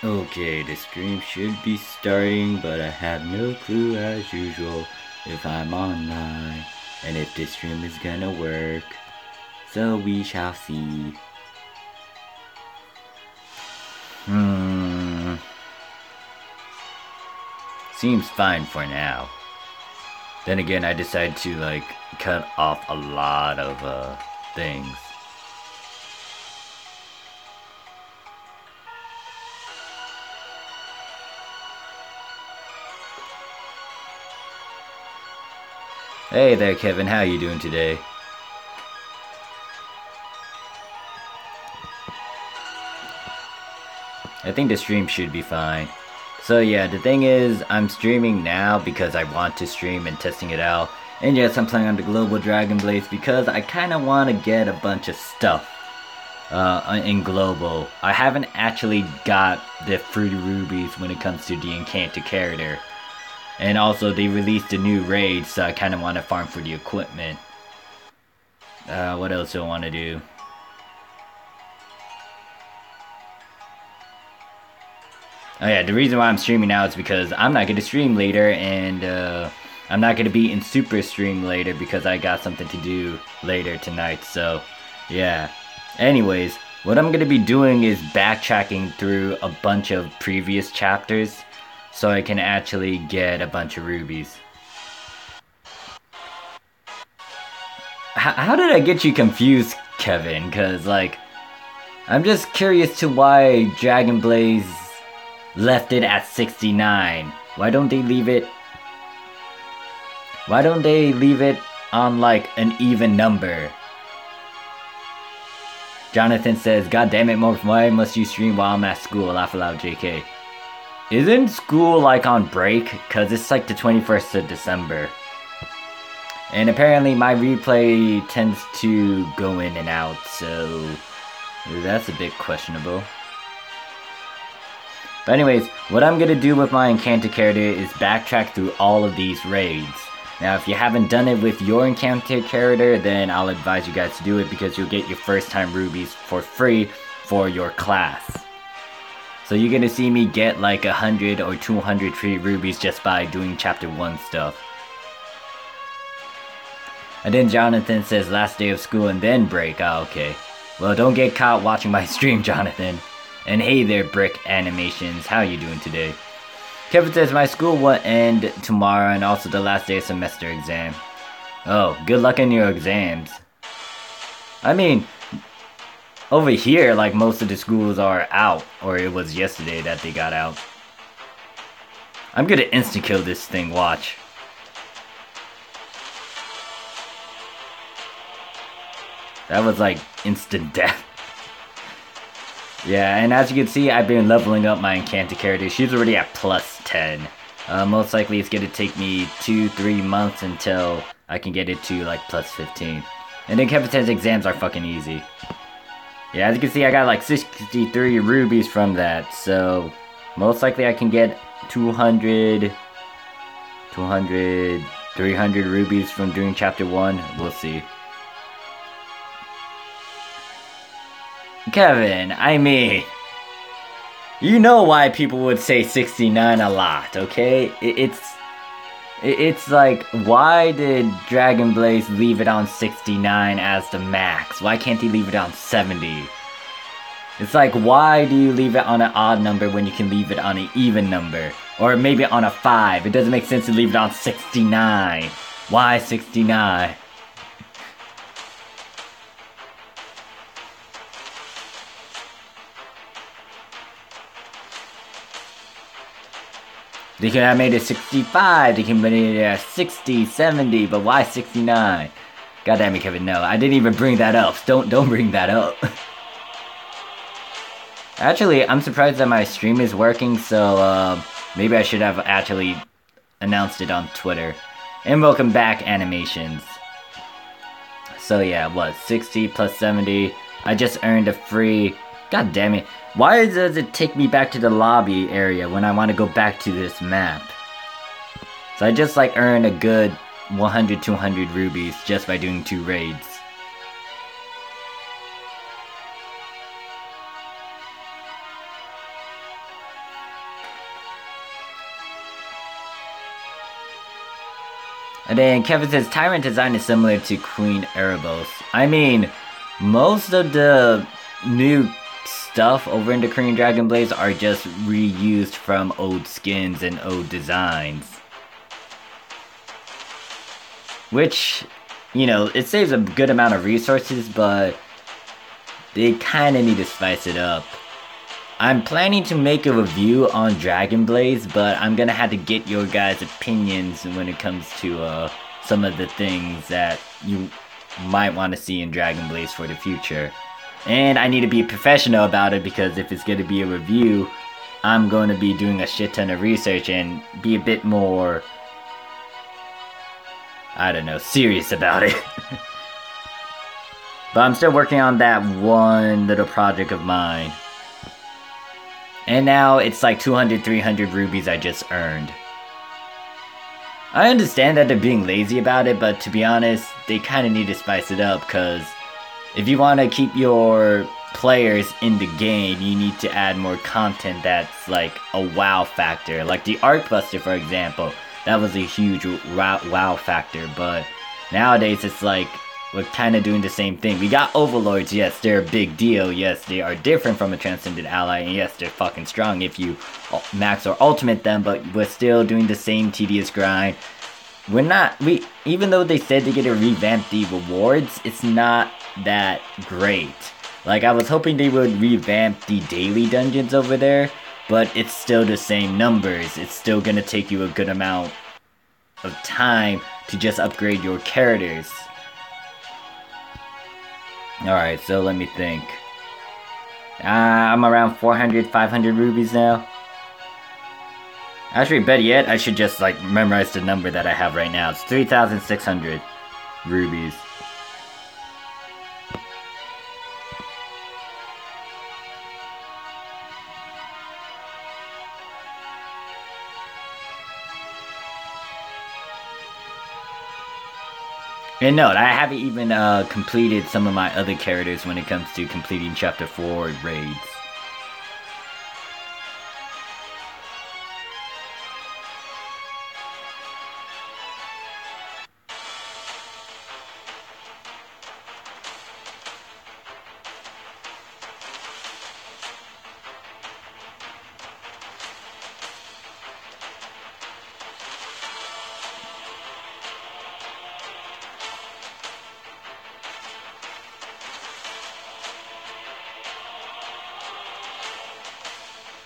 Okay, the stream should be starting, but I have no clue as usual if I'm online and if this stream is gonna work. So we shall see. Seems fine for now. Then again, I decided to cut off a lot of things. Hey there, Kevin. How you doing today? I think the stream should be fine. So yeah, the thing is, I'm streaming now because I want to stream and testing it out. And yes, I'm playing on the Global Dragon Blades because I kind of want to get a bunch of stuff in Global. I haven't actually got the free rubies when it comes to the enchanted character. And also, they released a new raid, so I kind of want to farm for the equipment. What else do I want to do? Oh yeah, the reason why I'm streaming now is because I'm not going to stream later, and I'm not going to be in Super Stream later because I got something to do later tonight, so yeah. Anyways, what I'm going to be doing is backtracking through a bunch of previous chapters so I can actually get a bunch of rubies. How did I get you confused, Kevin? Because, like, I'm just curious to why Dragon Blaze left it at 69. Why don't they leave it on like an even number? Jonathan says, God damn it, Morph, why must you stream while I'm at school? Laugh aloud, JK. Isn't school like on break? Cause it's like the 21st of December. And apparently my replay tends to go in and out, so that's a bit questionable. But anyways, what I'm going to do with my Enchanted character is backtrack through all of these raids. Now, if you haven't done it with your Enchanted character, then I'll advise you guys to do it because you'll get your first time rubies for free for your class. So you're going to see me get like 100 or 200 free rubies just by doing chapter 1 stuff. And then Jonathan says last day of school and then break. Ah, okay. Well, don't get caught watching my stream, Jonathan. And hey there, Brick Animations, how you doing today? Kevin says my school will end tomorrow and also the last day of semester exam. Oh, good luck in your exams. I mean, over here, like most of the schools are out, or it was yesterday that they got out. I'm gonna insta-kill this thing, watch. That was like instant death. Yeah, and as you can see, I've been leveling up my Enchanted character. She's already at plus 10. Most likely it's gonna take me 2-3 months until I can get it to like plus 15. And then Kevin says exams are fucking easy. Yeah, as you can see, I got like 63 rubies from that. So, most likely I can get 200, 300 rubies from doing chapter 1. We'll see. Kevin, I mean, you know why people would say 69 a lot, okay? It's like, why did Dragon Blaze leave it on 69 as the max? Why can't he leave it on 70? It's like, why do you leave it on an odd number when you can leave it on an even number? Or maybe on a 5. It doesn't make sense to leave it on 69. Why 69? They could have made it 65, they could have made it 60, 70, but why 69? God damn it, Kevin, no. I didn't even bring that up. Don't bring that up. Actually, I'm surprised that my stream is working, so maybe I should have actually announced it on Twitter. And welcome back, Animations. So yeah, what, 60 plus 70. I just earned a free... God damn it. Why does it take me back to the lobby area when I want to go back to this map? So I just like earned a good 100-200 rubies just by doing 2 raids. And then Kevin says, Tyrant design is similar to Queen Erebos. I mean, most of the new stuff over in the Korean Dragon Blades are just reused from old skins and old designs. Which, you know, it saves a good amount of resources, but they kind of need to spice it up. I'm planning to make a review on Dragon Blades, but I'm gonna have to get your guys' opinions when it comes to some of the things that you might want to see in Dragon Blades for the future. And I need to be professional about it, because if it's going to be a review, I'm going to be doing a shit ton of research and be a bit more, I don't know, serious about it. But I'm still working on that one little project of mine. And now it's like 200, 300 rubies I just earned. I understand that they're being lazy about it, but to be honest, they kind of need to spice it up, because if you want to keep your players in the game, you need to add more content that's like a wow factor. Like the Arc Buster, for example, that was a huge wow factor, but nowadays it's like we're kind of doing the same thing. We got Overlords, yes, they're a big deal, yes, they are different from a Transcendent Ally, and yes, they're fucking strong if you max or ultimate them, but we're still doing the same tedious grind. Even though they said they're gonna revamp the rewards, it's not that great. Like, I was hoping they would revamp the daily dungeons over there, but it's still the same numbers. It's still gonna take you a good amount of time to just upgrade your characters. Alright, so let me think. I'm around 400, 500 rubies now. Actually, better yet, I should just, like, memorize the number that I have right now. It's 3,600 rubies. And note, I haven't even completed some of my other characters when it comes to completing Chapter 4 raids.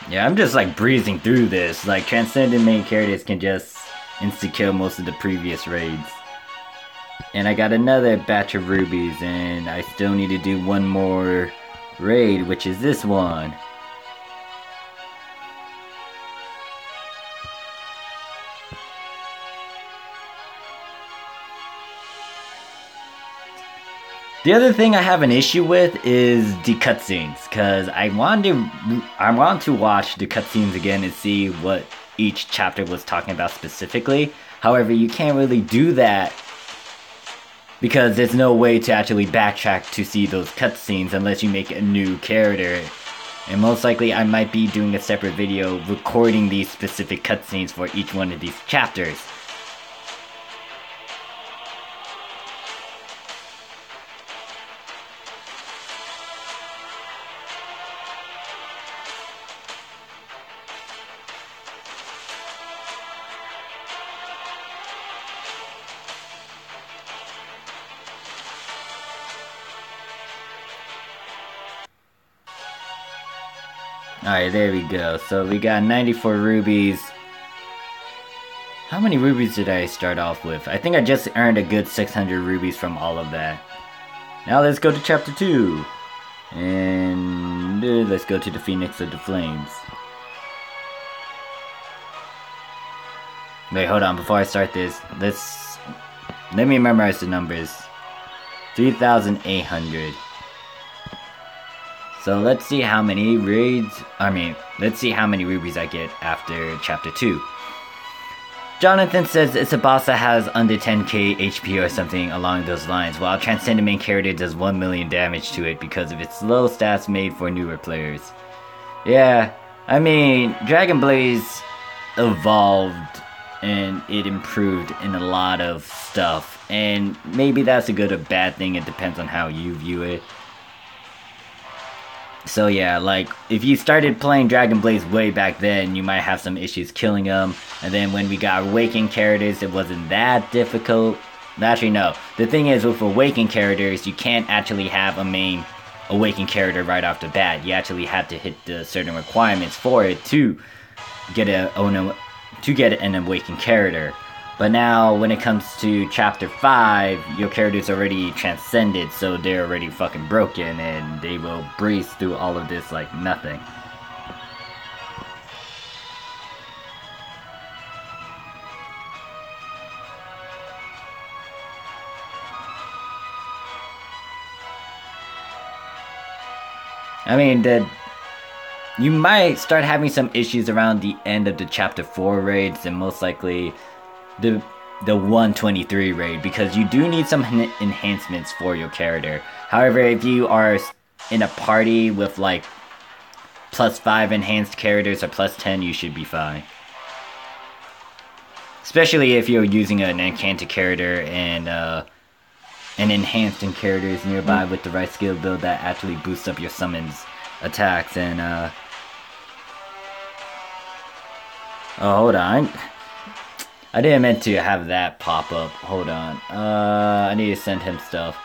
Yeah, I'm just like breezing through this. Like, Transcendent main characters can just insta-kill most of the previous raids. And I got another batch of rubies, and I still need to do one more raid, which is this one. The other thing I have an issue with is the cutscenes, because I want to watch the cutscenes again and see what each chapter was talking about specifically. However, you can't really do that because there's no way to actually backtrack to see those cutscenes unless you make a new character. And most likely I might be doing a separate video recording these specific cutscenes for each one of these chapters. Alright, there we go. So we got 94 rubies. How many rubies did I start off with? I think I just earned a good 600 rubies from all of that. Now let's go to chapter 2. And let's go to the Phoenix of the Flames. Wait, hold on. Before I start this, let me memorize the numbers. 3,800. So let's see how many let's see how many rubies I get after chapter 2. Jonathan says it's a boss that has under 10k HP or something along those lines, while Transcendent main character does 1 million damage to it because of its low stats made for newer players. Yeah, I mean, Dragon Blaze evolved and it improved in a lot of stuff. And maybe that's a good or bad thing. It depends on how you view it. So yeah, like, if you started playing Dragon Blaze way back then, you might have some issues killing them. And then when we got Awakened characters, it wasn't that difficult. Actually, no. The thing is, with Awakened characters, you can't actually have a main Awakened character right off the bat. You actually have to hit the certain requirements for it to get an Awakened character. But now, when it comes to Chapter 5, your character's already transcended, so they're already fucking broken, and they will breeze through all of this like nothing. I mean, you might start having some issues around the end of the Chapter 4 raids, and most likely the 123 raid, because you do need some enhancements for your character. However, if you are in a party with like +5 enhanced characters or +10, you should be fine. Especially if you're using an enchanted character and an enhanced characters nearby with the right skill build that actually boosts up your summons attacks. And oh, hold on. I didn't meant to have that pop up. Hold on. I need to send him stuff.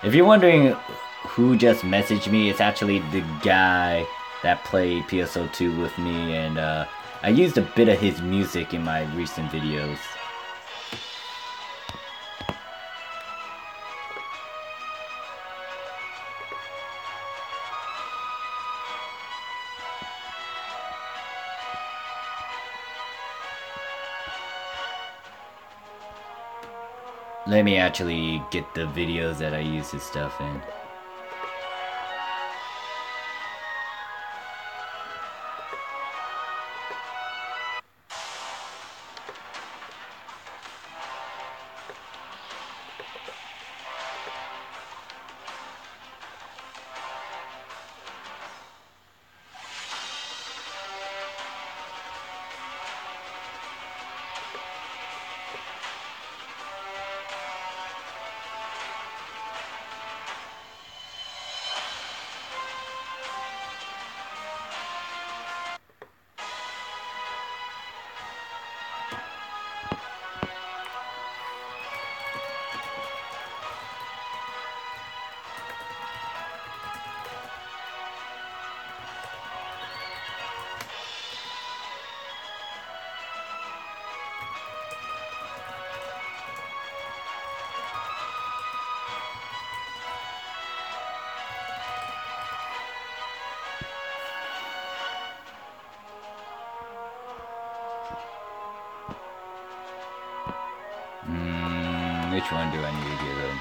If you're wondering who just messaged me, it's actually the guy that played PSO2 with me, and I used a bit of his music in my recent videos. Let me actually get the videos that I use his stuff in. Which one do I need to give him?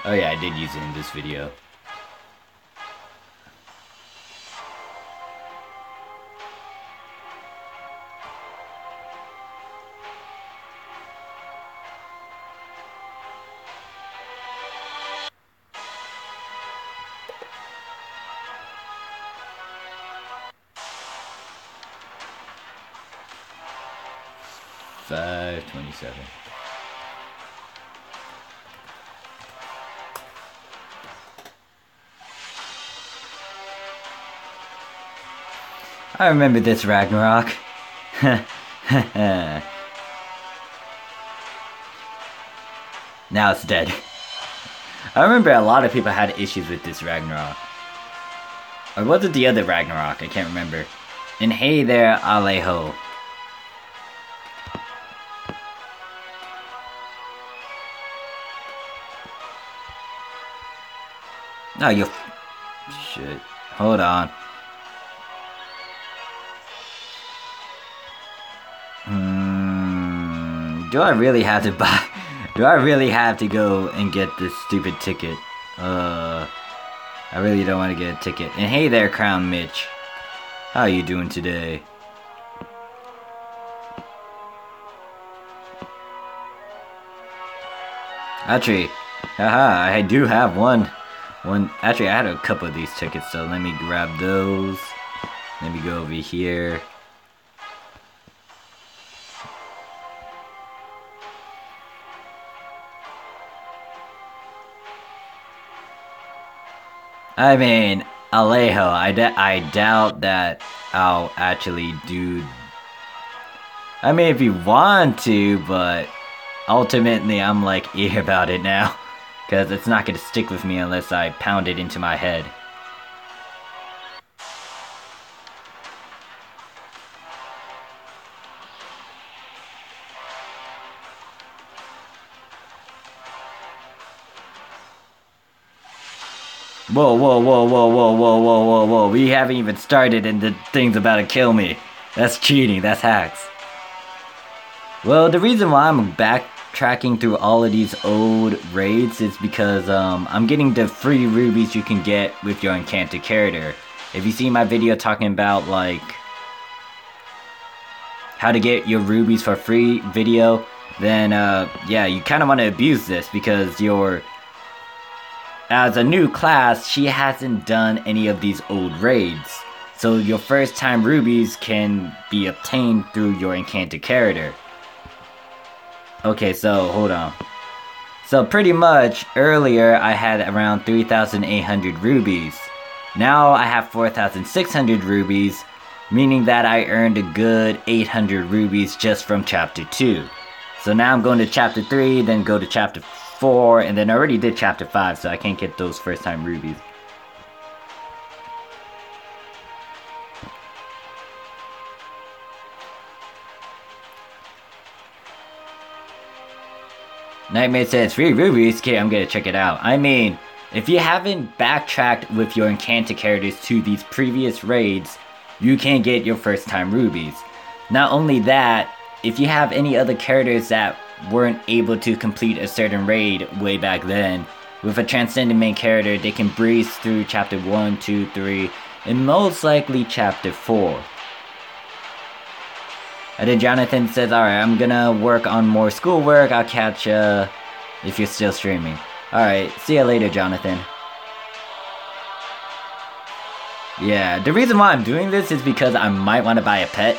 Oh yeah, I did use it in this video. $5.27. I remember this Ragnarok. Now it's dead. I remember a lot of people had issues with this Ragnarok. Or was it the other Ragnarok? I can't remember. And hey there, Alejo. No, you... Shit. Hold on. Do I really have to buy... Do I really have to go and get this stupid ticket? I really don't want to get a ticket. And hey there, Crown Mitch. How are you doing today? Actually, haha, I do have one. Actually, I had a couple of these tickets, so let me grab those. Let me go over here. I mean, Alejo, I doubt that I'll actually do... I mean, if you want to, but ultimately I'm like ear about it now. Because it's not going to stick with me unless I pound it into my head. Whoa, whoa, whoa, whoa, whoa, whoa, whoa, whoa, whoa. We haven't even started and the thing's about to kill me. That's cheating, that's hacks. Well, the reason why I'm backtracking through all of these old raids is because I'm getting the free rubies you can get with your enchanted character. If you see my video talking about like how to get your rubies for free video, then yeah, you kind of want to abuse this because as a new class, she hasn't done any of these old raids. So your first time rubies can be obtained through your enchanted character. Okay, so hold on. So pretty much earlier I had around 3,800 rubies. Now I have 4,600 rubies, meaning that I earned a good 800 rubies just from chapter 2. So now I'm going to chapter 3, then go to chapter 4, and then I already did chapter 5, so I can't get those first time rubies. Nightmare says, free rubies? Okay, I'm gonna check it out. I mean, if you haven't backtracked with your enchanted characters to these previous raids, you can get your first time rubies. Not only that, if you have any other characters that weren't able to complete a certain raid way back then, with a transcendent main character, they can breeze through chapter 1, 2, 3, and most likely chapter 4. And then Jonathan says, alright, I'm gonna work on more schoolwork. I'll catch ya if you're still streaming. Alright, see ya later, Jonathan. Yeah, the reason why I'm doing this is because I might want to buy a pet,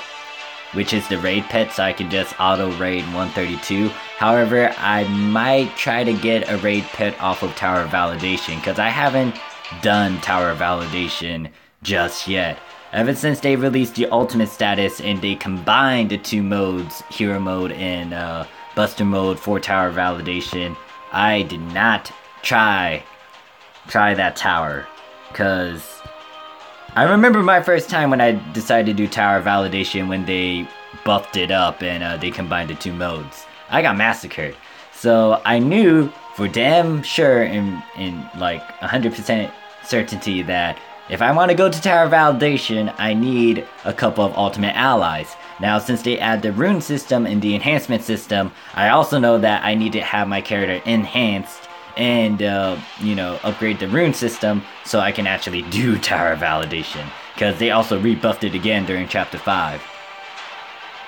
which is the raid pet, so I can just auto raid 132. However, I might try to get a raid pet off of Tower Validation, because I haven't done Tower Validation just yet. Ever since they released the Ultimate status and they combined the two modes, Hero Mode and Buster Mode for Tower Validation, I did not try that tower. Because I remember my first time when I decided to do Tower Validation when they buffed it up and they combined the two modes. I got massacred. So I knew for damn sure in like 100% certainty that if I want to go to Tower Validation, I need a couple of ultimate allies. Now, since they add the rune system and the enhancement system, I also know that I need to have my character enhanced and, you know, upgrade the rune system so I can actually do Tower Validation. Because they also rebuffed it again during Chapter 5.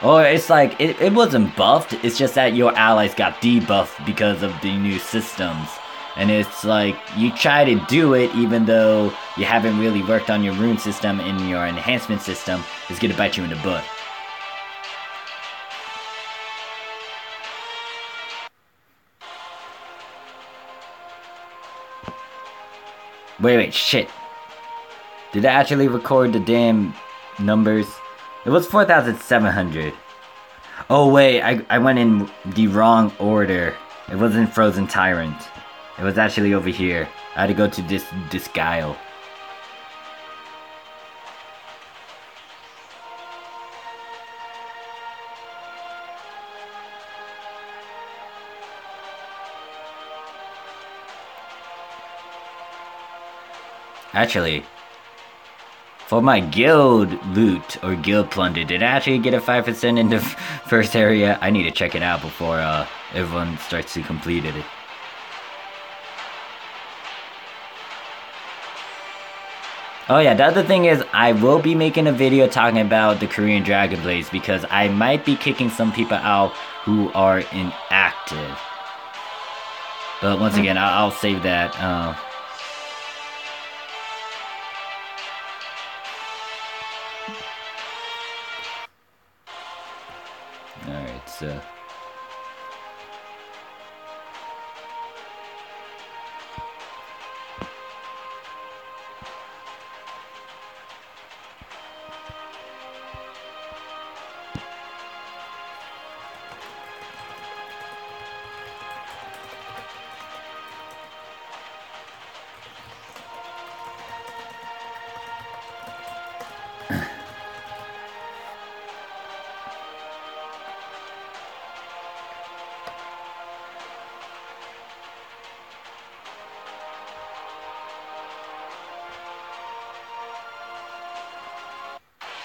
Or it's like, it wasn't buffed, it's just that your allies got debuffed because of the new systems. And it's like, you try to do it even though you haven't really worked on your rune system and your enhancement system, it's gonna bite you in the butt. Wait, shit. Did I actually record the damn numbers? It was 4,700. Oh wait, I went in the wrong order. It wasn't Frozen Tyrant. It was actually over here. I had to go to this guile. Actually, for my guild loot or guild plunder, did I actually get a 5% in the first area? I need to check it out before everyone starts to complete it. Oh yeah, the other thing is I will be making a video talking about the Korean Dragon Blades because I might be kicking some people out who are inactive. But once again, I'll save that. so.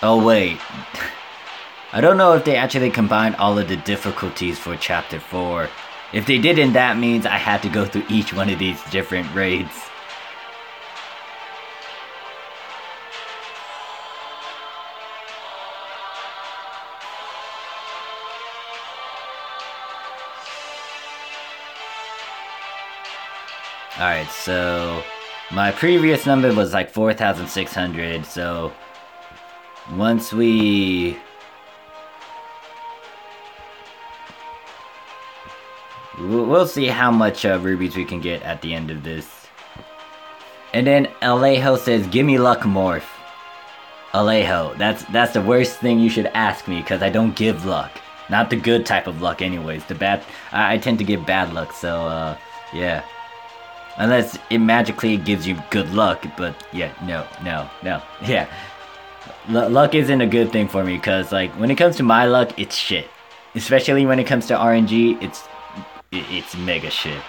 Oh wait, I don't know if they actually combined all of the difficulties for Chapter 4. If they didn't, that means I had to go through each one of these different raids. Alright, so my previous number was like 4,600, so once we'll see how much rubies we can get at the end of this. And then Alejo says, "Give me luck, Morph." Alejo, that's the worst thing you should ask me, because I don't give luck. Not the good type of luck anyways. The bad, I tend to give bad luck, so yeah. Unless it magically gives you good luck, but yeah, no, yeah. Luck isn't a good thing for me, because like, when it comes to my luck, it's shit. Especially when it comes to RNG, it's mega shit.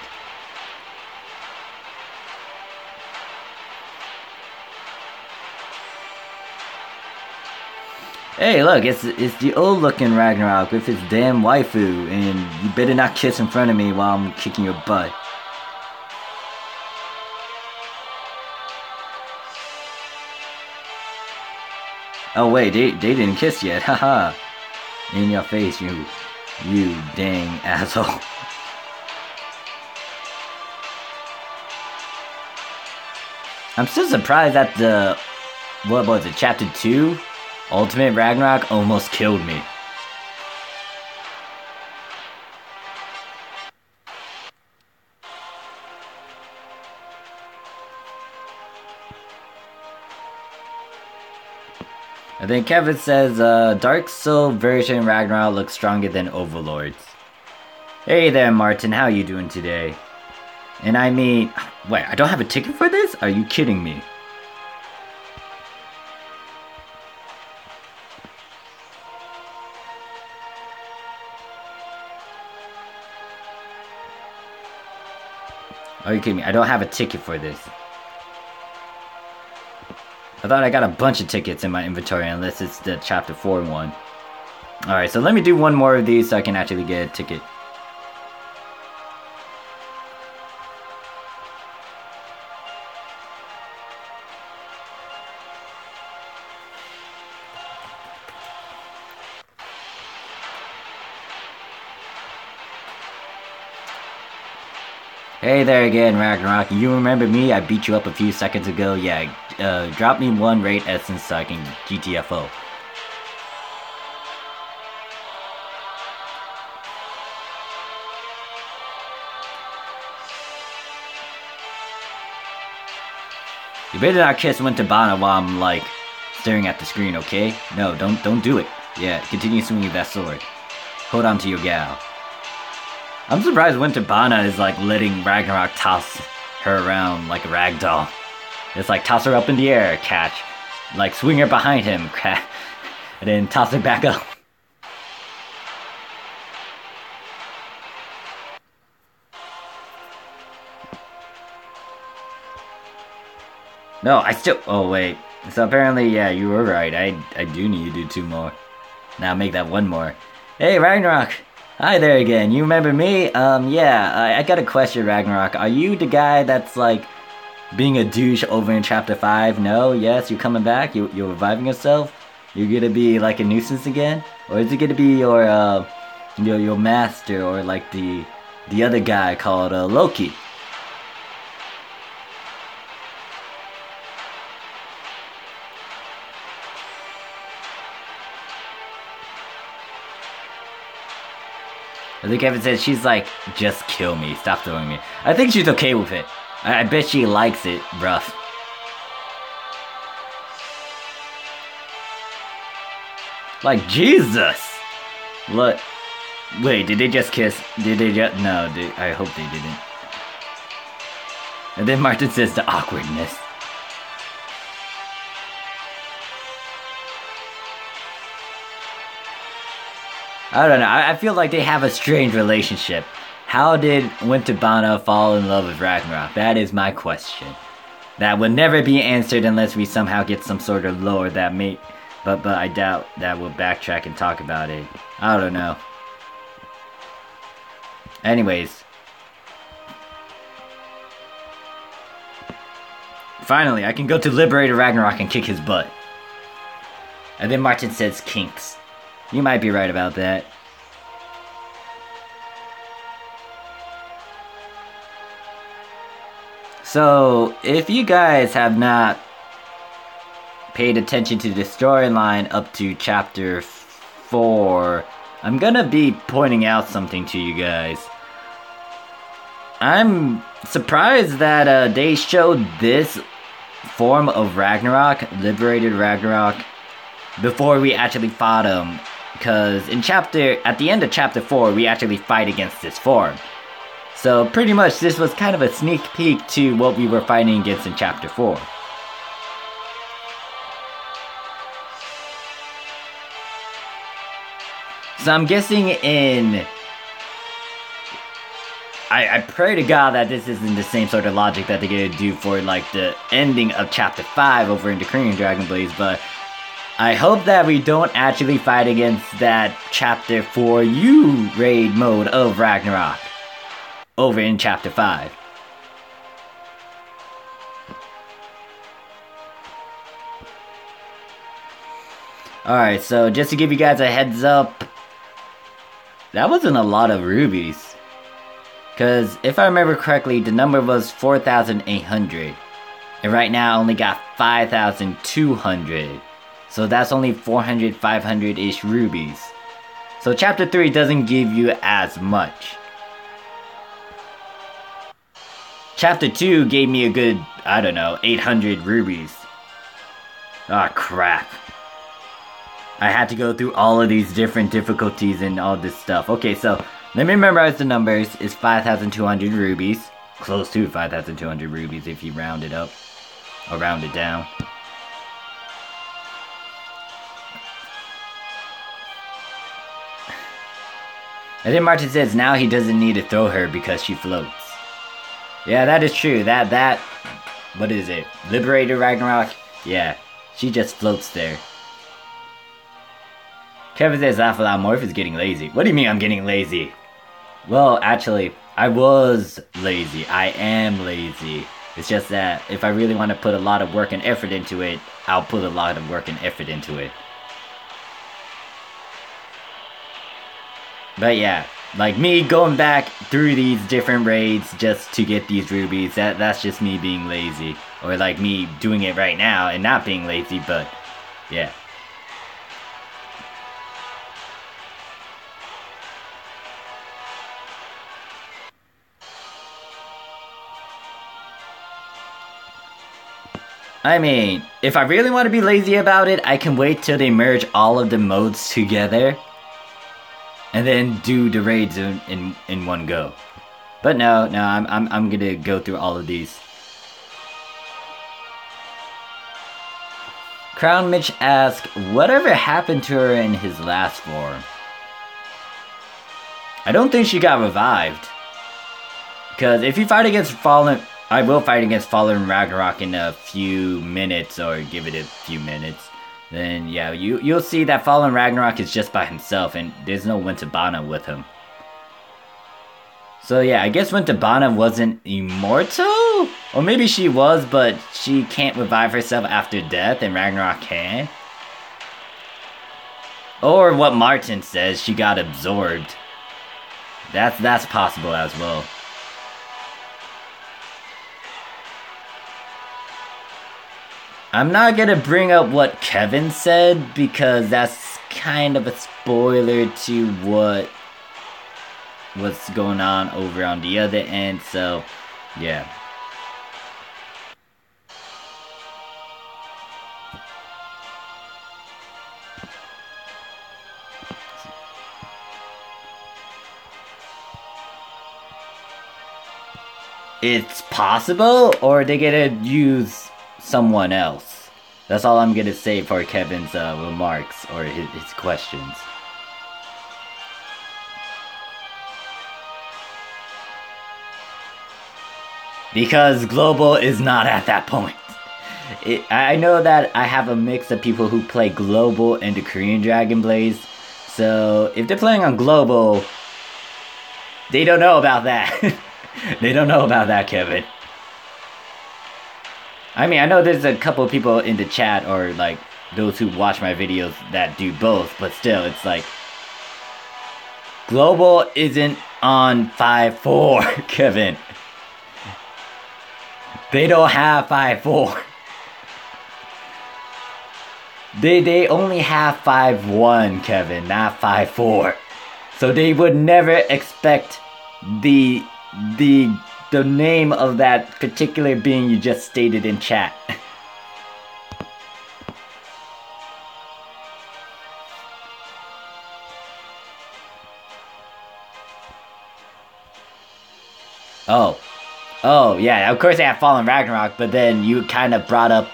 Hey, look, it's the old looking Ragnarok with his damn waifu, and you better not kiss in front of me while I'm kicking your butt. Oh wait, they didn't kiss yet, haha. In your face, you dang asshole. I'm still surprised that the, what was it, Chapter 2? Ultimate Ragnarok almost killed me. I think Kevin says, Dark Soul version Ragnarok looks stronger than Overlord's. Hey there, Martin, how you doing today? And I mean, wait, I don't have a ticket for this? Are you kidding me? Are you kidding me? I don't have a ticket for this. I thought I got a bunch of tickets in my inventory unless it's the Chapter 4 one. Alright, so let me do one more of these so I can actually get a ticket. Hey there again, Ragnarok. You remember me? I beat you up a few seconds ago. Yeah, drop me one raid essence so I can GTFO. You better not kiss Winterbana while I'm, like, staring at the screen, okay? No, don't do it. Yeah, continue swinging that sword. Hold on to your gal. I'm surprised Winterbana is like letting Ragnarok toss her around like a rag doll. It's like toss her up in the air, catch. Like swing her behind him, catch. And then toss her back up. No, I still, oh wait. So apparently, yeah, you were right. I do need to do 2 more. Now make that 1 more. Hey, Ragnarok! Hi there again, you remember me? Yeah, I got a question, Ragnarok. Are you the guy that's, like, being a douche over in Chapter 5? No? Yes? You coming back? You're reviving yourself? You're gonna be, like, a nuisance again? Or is it gonna be your master, or, like, the other guy called, Loki? And then Kevin says she's like, just kill me, stop throwing me. I think she's okay with it. I bet she likes it rough. Like, Jesus! What? Wait, did they just kiss? Did they just? No, I hope they didn't. And then Martin says the awkwardness. I don't know, I feel like they have a strange relationship. How did Winterbana fall in love with Ragnarok? That is my question. That will never be answered unless we somehow get some sort of lore that may... But I doubt that we'll backtrack and talk about it. I don't know. Anyways. Finally, I can go to Liberator Ragnarok and kick his butt. And then Martin says kinks. You might be right about that. So, if you guys have not paid attention to the storyline up to chapter 4, I'm gonna be pointing out something to you guys. I'm surprised that they showed this form of Ragnarok, Liberated Ragnarok, before we actually fought him. Because at the end of chapter 4, we actually fight against this form. So pretty much this was kind of a sneak peek to what we were fighting against in chapter 4. So I'm guessing I pray to God that this isn't the same sort of logic that they're gonna do for like the ending of chapter 5 over in the Korean Dragon Blades, but I hope that we don't actually fight against that chapter 4U raid mode of Ragnarok over in chapter 5. Alright, so just to give you guys a heads up, that wasn't a lot of rubies. Because if I remember correctly, the number was 4,800. And right now I only got 5,200. So that's only 400, 500-ish rubies. So chapter 3 doesn't give you as much. Chapter 2 gave me a good, I don't know, 800 rubies. Ah, crap. I had to go through all of these different difficulties and all this stuff. Okay, so let me memorize the numbers. It's 5,200 rubies. Close to 5,200 rubies if you round it up. Or round it down. And then Martin says now he doesn't need to throw her because she floats. Yeah, that is true. That, what is it? Liberator Ragnarok? Yeah, she just floats there. Kevin says laugh aloud, Morph is getting lazy. What do you mean I'm getting lazy? Well, actually, I was lazy. I am lazy. It's just that if I really want to put a lot of work and effort into it, I'll put a lot of work and effort into it. But yeah, like me going back through these different raids just to get these rubies, that's just me being lazy. Or like me doing it right now and not being lazy, but yeah. I mean, if I really want to be lazy about it, I can wait till they merge all of the modes together. And then do the raids in one go. But no, I'm gonna go through all of these. Crown Mitch asks, whatever happened to her in his last form? I don't think she got revived. Because if you fight against Fallen... I will fight against Fallen Ragnarok in a few minutes, or give it a few minutes. Then, yeah, you'll see that Fallen Ragnarok is just by himself, and there's no Winterbana with him. So yeah, I guess Winterbana wasn't immortal? Or maybe she was, but she can't revive herself after death, and Ragnarok can? Or what Martin says, she got absorbed. That's possible as well. I'm not gonna bring up what Kevin said, because that's kind of a spoiler to what what's going on over on the other end. So, yeah. It's possible, or they gonna use someone else. That's all I'm gonna say for Kevin's remarks or his questions. Because Global is not at that point. I know that I have a mix of people who play Global and the Korean Dragon Blaze. So if they're playing on Global, they don't know about that. They don't know about that, Kevin. I mean, I know there's a couple of people in the chat or like those who watch my videos that do both, but still, it's like Global isn't on 5-4, Kevin. They don't have 5-4. They only have 5-1, Kevin, not 5-4. So they would never expect the name of that particular being you just stated in chat. Oh, yeah, of course they have Fallen Ragnarok, but then you kind of brought up,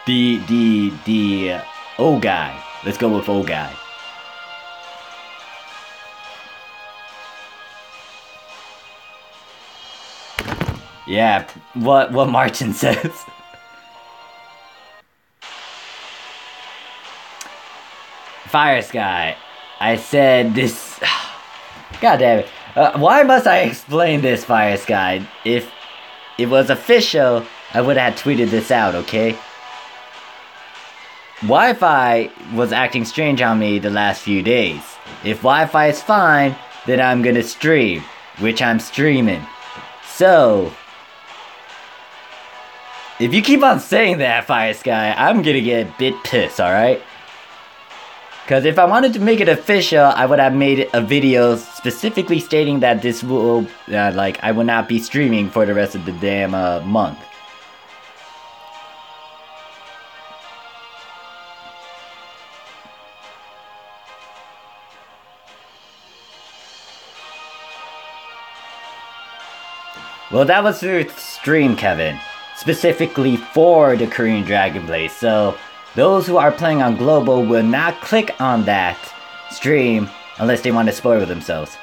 the O guy. Let's go with O guy. Yeah, what Martin says. Fire Sky. I said this. God damn it. Why must I explain this, Fire Sky? If it was official, I would have tweeted this out, okay? Wi-Fi was acting strange on me the last few days. If Wi-Fi is fine, then I'm gonna stream, which I'm streaming. So, if you keep on saying that, Fire Sky, I'm gonna get a bit pissed, alright? Because if I wanted to make it official, I would have made a video specifically stating that this will, I will not be streaming for the rest of the damn month. Well, that was through stream, Kevin. Specifically for the Korean Dragon Blaze, so those who are playing on Global will not click on that stream unless they want to spoil themselves.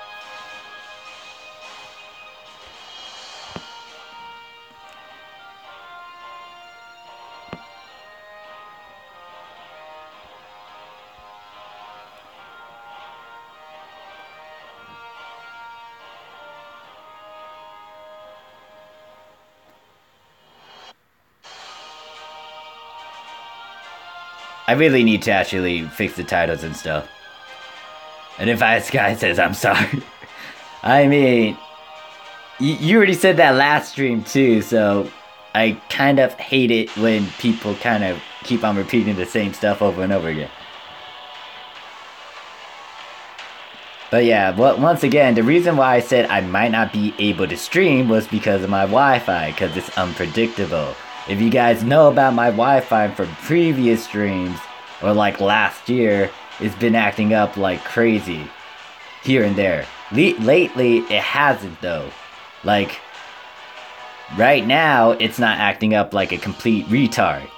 I really need to actually fix the titles and stuff. And if Ice Guy says I'm sorry. I mean, you already said that last stream too, so I kind of hate it when people kind of keep on repeating the same stuff over and over again. But yeah, once again, the reason why I said I might not be able to stream was because of my Wi-Fi, because it's unpredictable. If you guys know about my Wi-Fi from previous streams, or like last year, it's been acting up like crazy. Here and there. Lately, it hasn't though. Like, right now, it's not acting up like a complete retard.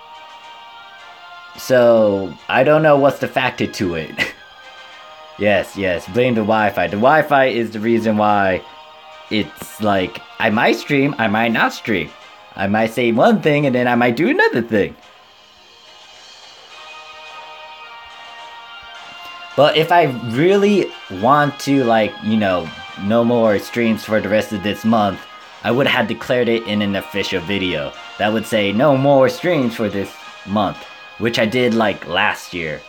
So, I don't know what's the factor to it. Yes, blame the Wi-Fi. The Wi-Fi is the reason why it's like, I might stream, I might not stream. I might say one thing and then I might do another thing. But if I really want to, like, you know, no more streams for the rest of this month, I would have declared it in an official video. That would say no more streams for this month, which I did like last year.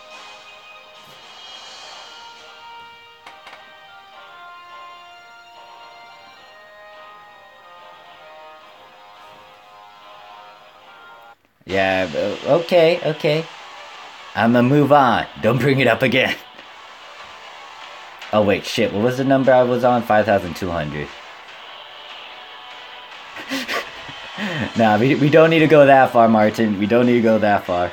Yeah, okay. I'ma move on. Don't bring it up again. Oh wait, shit, what was the number I was on? 5,200. Nah, we don't need to go that far, Martin. We don't need to go that far.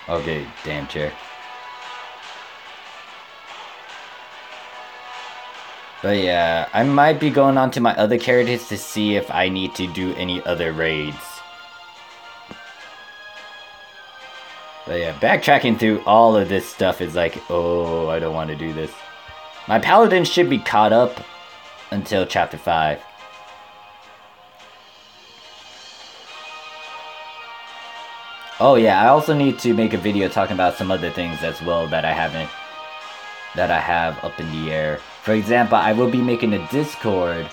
Okay, damn chair. But yeah, I might be going on to my other characters to see if I need to do any other raids. But yeah, backtracking through all of this stuff is like, oh, I don't want to do this. My paladin should be caught up until chapter 5. Oh yeah, I also need to make a video talking about some other things as well that I have up in the air. For example, I will be making a Discord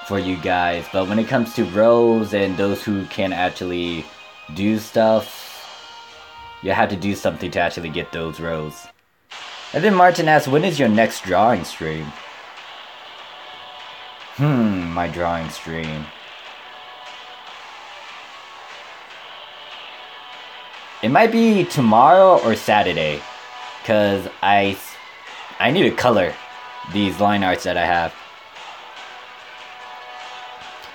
for you guys, but when it comes to roles and those who can actually do stuff, you have to do something to actually get those roles. And then Martin asks, when is your next drawing stream? My drawing stream. It might be tomorrow or Saturday, because I need to color these line arts that I have.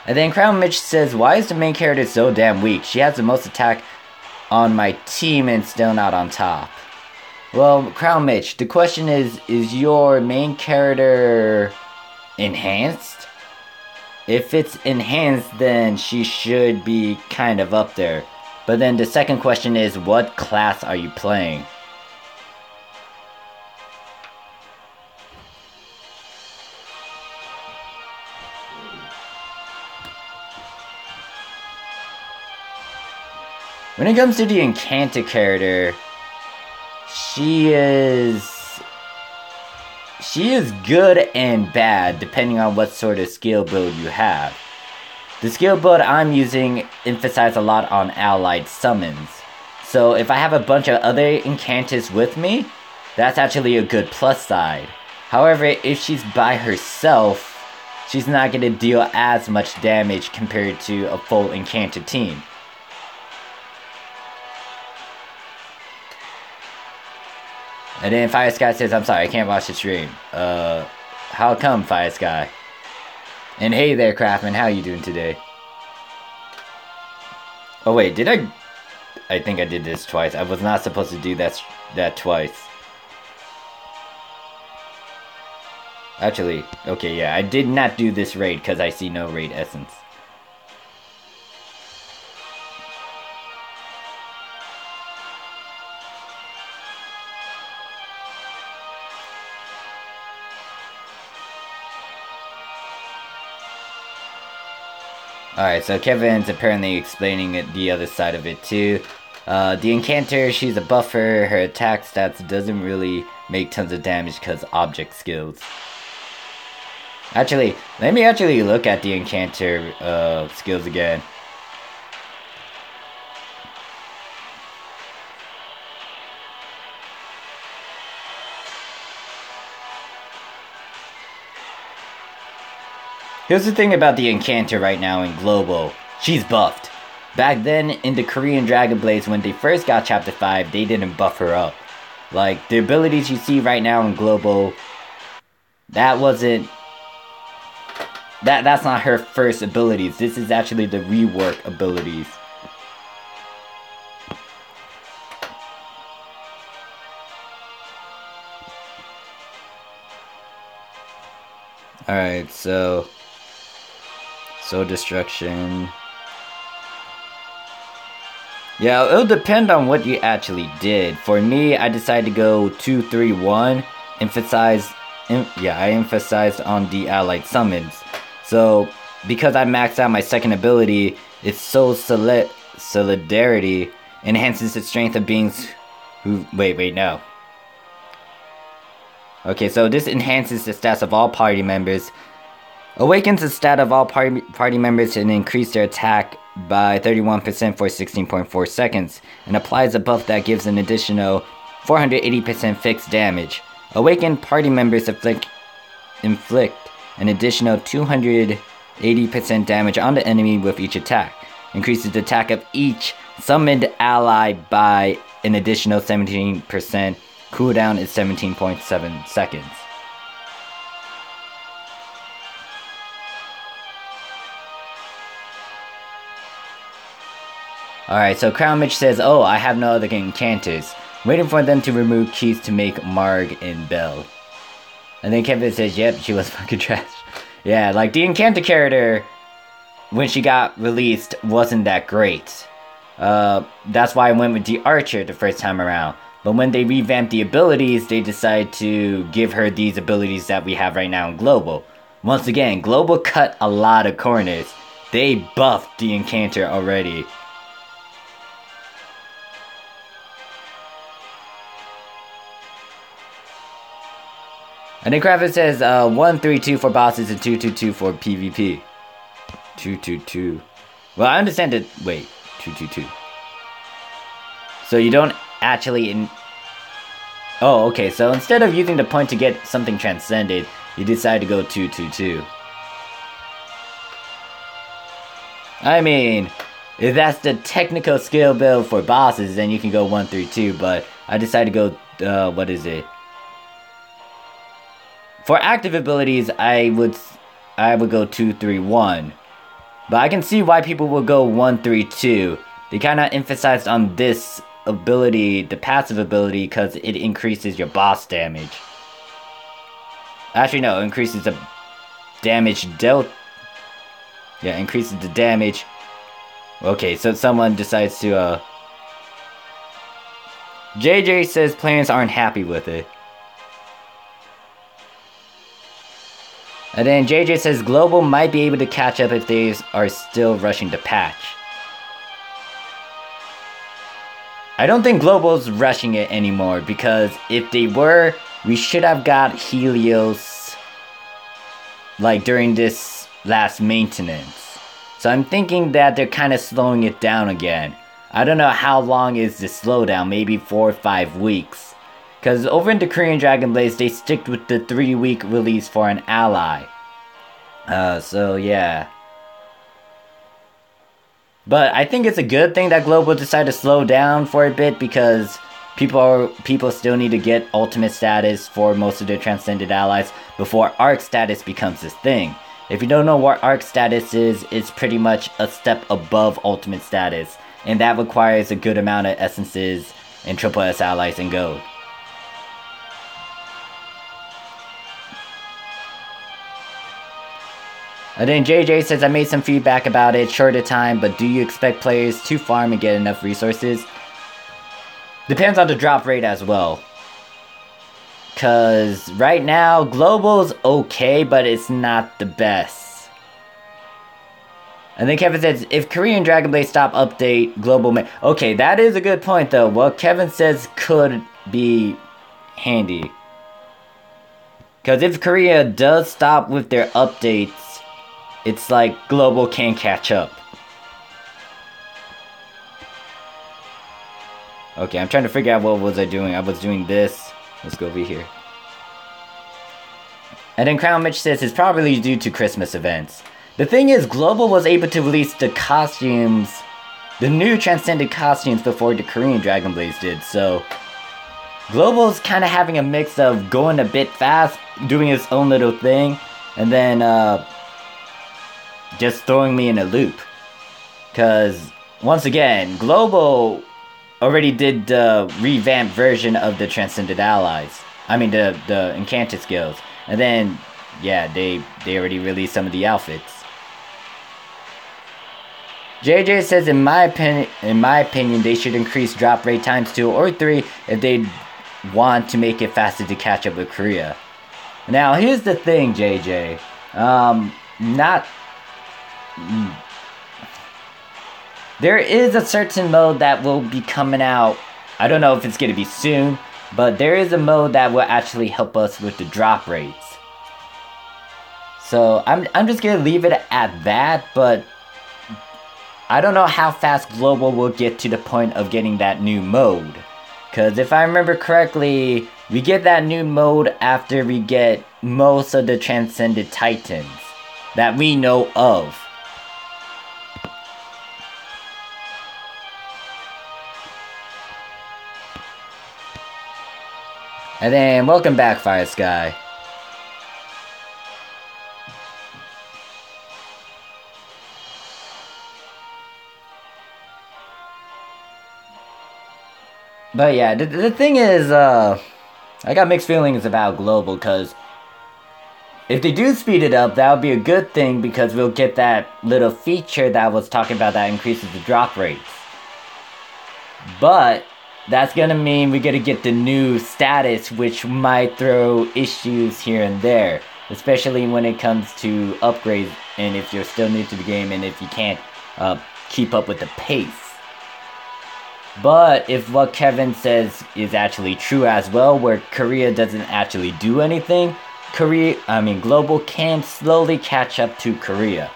And then Crown Mitch says, why is the main character so damn weak? She has the most attack on my team and still not on top. Well, Crown Mitch, the question is your main character enhanced? If it's enhanced, then she should be kind of up there. But then the second question is, what class are you playing? When it comes to the Enchanted character, she is good and bad depending on what sort of skill build you have. The skill build I'm using emphasizes a lot on allied summons. So if I have a bunch of other Enchanters with me, that's actually a good plus side. However, if she's by herself, she's not going to deal as much damage compared to a full Enchanted team. And then Fire Sky says, I'm sorry, I can't watch the stream. How come, Fire Sky? And hey there, Craftman, how you doing today? Oh wait, did I think I did this twice. I was not supposed to do that twice. Actually, okay, yeah, I did not do this raid because I see no raid essence. Alright, so Kevin's apparently explaining the other side of it too. The Encanter, she's a buffer. Her attack stats doesn't really make tons of damage because object skills. Actually, let me actually look at the Encanter skills again. Here's the thing about the Encanter right now in Global. She's buffed. Back then, in the Korean Dragon Blades, when they first got Chapter 5, they didn't buff her up. Like, the abilities you see right now in Global, that wasn't... That's not her first abilities. This is actually the rework abilities. Alright, so... Soul Destruction. Yeah, it'll depend on what you actually did. For me, I decided to go 2-3-1. I emphasized on the allied summons. So, because I maxed out my second ability, it's Soul Solidarity enhances the strength of beings who... Wait, no. Okay, so this enhances the stats of all party members. Awakens the stat of all party members and increase their attack by 31% for 16.4 seconds. And applies a buff that gives an additional 480% fixed damage. Awakened party members inflict an additional 280% damage on the enemy with each attack. Increases the attack of each summoned ally by an additional 17%. Cooldown is 17.7 seconds. Alright, so Crown Mitch says, oh, I have no other enchanters. Waiting for them to remove keys to make Marg and Bell. And then Kevin says, yep, she was fucking trash. Yeah, like the Encanter character, when she got released, wasn't that great. That's why I went with the Archer the first time around. But when they revamped the abilities, they decided to give her these abilities that we have right now in Global. Once again, Global cut a lot of corners. They buffed the Encanter already. And then Kraven says 132 for bosses and 222 for PvP. 222. Well, I understand it. Wait, 222. So you don't actually Oh, okay. So instead of using the point to get something transcended, you decide to go 222. I mean, if that's the technical skill build for bosses, then you can go 132. But I decided to go what is it? For active abilities, I would go 231. But I can see why people will go 132. They kind of emphasized on this ability, the passive ability, because it increases your boss damage. Actually, no, it increases the damage dealt. Yeah, increases the damage. Okay, so someone decides to, JJ says players aren't happy with it. And then JJ says Global might be able to catch up if they are still rushing the patch. I don't think Global's rushing it anymore, because if they were, we should have got Helios like during this last maintenance. So I'm thinking that they're kind of slowing it down again. I don't know how long is the slowdown, maybe 4 or 5 weeks. Because over in the Korean Dragon Blaze, they stick with the 3-week release for an ally. So yeah. But I think it's a good thing that Global decided to slow down for a bit, because people still need to get ultimate status for most of their transcended allies before arc status becomes this thing. If you don't know what arc status is, it's pretty much a step above ultimate status, and that requires a good amount of essences and triple S allies and gold. And then JJ says, I made some feedback about it, shorter time, but do you expect players to farm and get enough resources? Depends on the drop rate as well. Because right now, Global's okay, but it's not the best. And then Kevin says, if Korean Dragon Blade stop update, Global may... Okay, that is a good point though. What Kevin says could be handy. Because if Korea does stop with their updates, it's like Global can't catch up. Okay, I'm trying to figure out what was I doing. I was doing this. Let's go over here. And then Crown Mitch says it's probably due to Christmas events. The thing is, Global was able to release the costumes, the new Transcended costumes, before the Korean Dragon Blaze did, so Global's kind of having a mix of going a bit fast, doing its own little thing, and then just throwing me in a loop. Because, once again, Global already did the revamped version of the Transcended Allies. I mean, the Encanted skills. And then, yeah, they already released some of the outfits. JJ says, in my opinion, they should increase drop rate times 2 or 3 if they want to make it faster to catch up with Korea. Now, here's the thing, JJ. There is a certain mode that will be coming out. I don't know if it's going to be soon, but there is a mode that will actually help us with the drop rates. So I'm just going to leave it at that, but I don't know how fast Global will get to the point of getting that new mode. Because if I remember correctly, we get that new mode after we get most of the Transcended Titans that we know of. And then, welcome back, Fire Sky. But yeah, the thing is, I got mixed feelings about Global, because if they do speed it up, that would be a good thing, because we'll get that little feature that I was talking about that increases the drop rates. But that's gonna mean we gotta get the new status, which might throw issues here and there, especially when it comes to upgrades, and if you're still new to the game, and if you can't keep up with the pace. But if what Kevin says is actually true as well, where Korea doesn't actually do anything, Global can slowly catch up to Korea.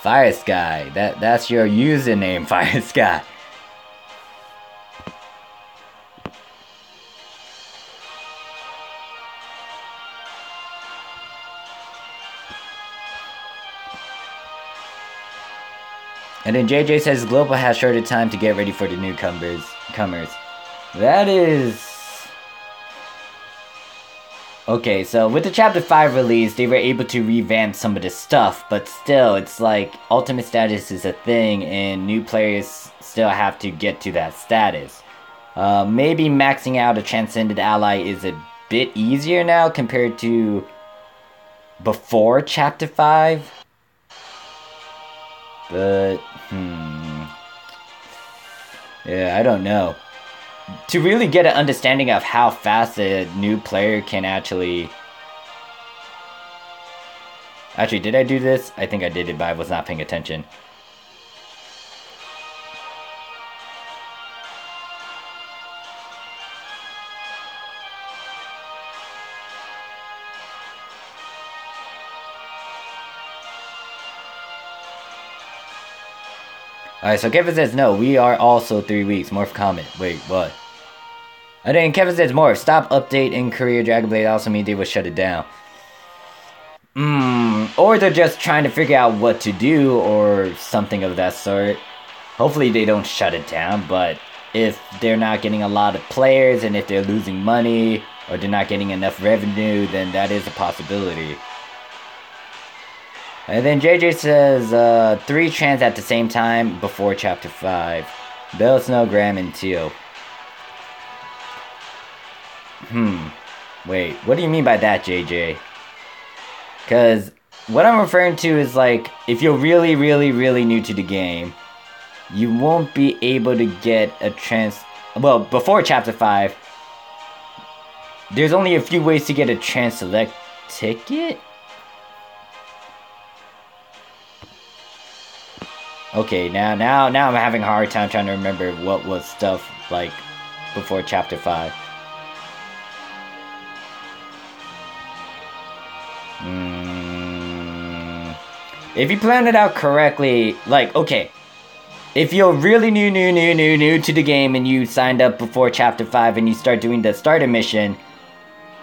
Fire Sky. That's your username, Fire Sky. And then JJ says Global has shorter time to get ready for the newcomers. That is... Okay, so with the Chapter 5 release, they were able to revamp some of the stuff, but still, it's like, ultimate status is a thing, and new players still have to get to that status. Maybe maxing out a Transcended Ally is a bit easier now compared to before Chapter 5. But, yeah, I don't know. To really get an understanding of how fast a new player can actually... Actually, did I do this? I think I did it, but I was not paying attention. Alright, so Kevin says no, we are also 3 weeks. Morph comment. Wait, what? And then Kevin says more. Stop update in Korea Dragon Blade also means they will shut it down. Or they're just trying to figure out what to do or something of that sort. Hopefully they don't shut it down, but if they're not getting a lot of players and if they're losing money or they're not getting enough revenue, then that is a possibility. And then JJ says 3 trans at the same time before Chapter 5. Bell, Snow, Graham, and Teal. Wait, what do you mean by that, JJ? Because what I'm referring to is, like, if you're really, really, really new to the game, you won't be able to get a well, before Chapter 5, there's only a few ways to get a select ticket? Okay, now I'm having a hard time trying to remember what was stuff, like, before Chapter 5. If you plan it out correctly, like, okay, if you're really new to the game and you signed up before Chapter 5 and you start doing the starter mission,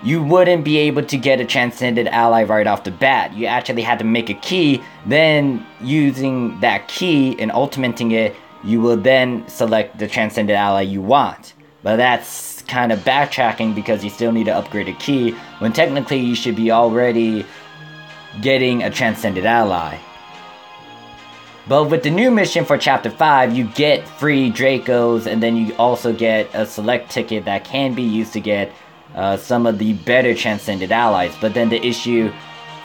you wouldn't be able to get a Transcended Ally right off the bat. You actually had to make a key, then using that key and ultimating it, you will then select the Transcended Ally you want. But that's kind of backtracking because you still need to upgrade a key, when technically you should be already getting a Transcended Ally. But with the new mission for Chapter 5, you get free Dracos, and then you also get a select ticket that can be used to get some of the better Transcended Allies. But then the issue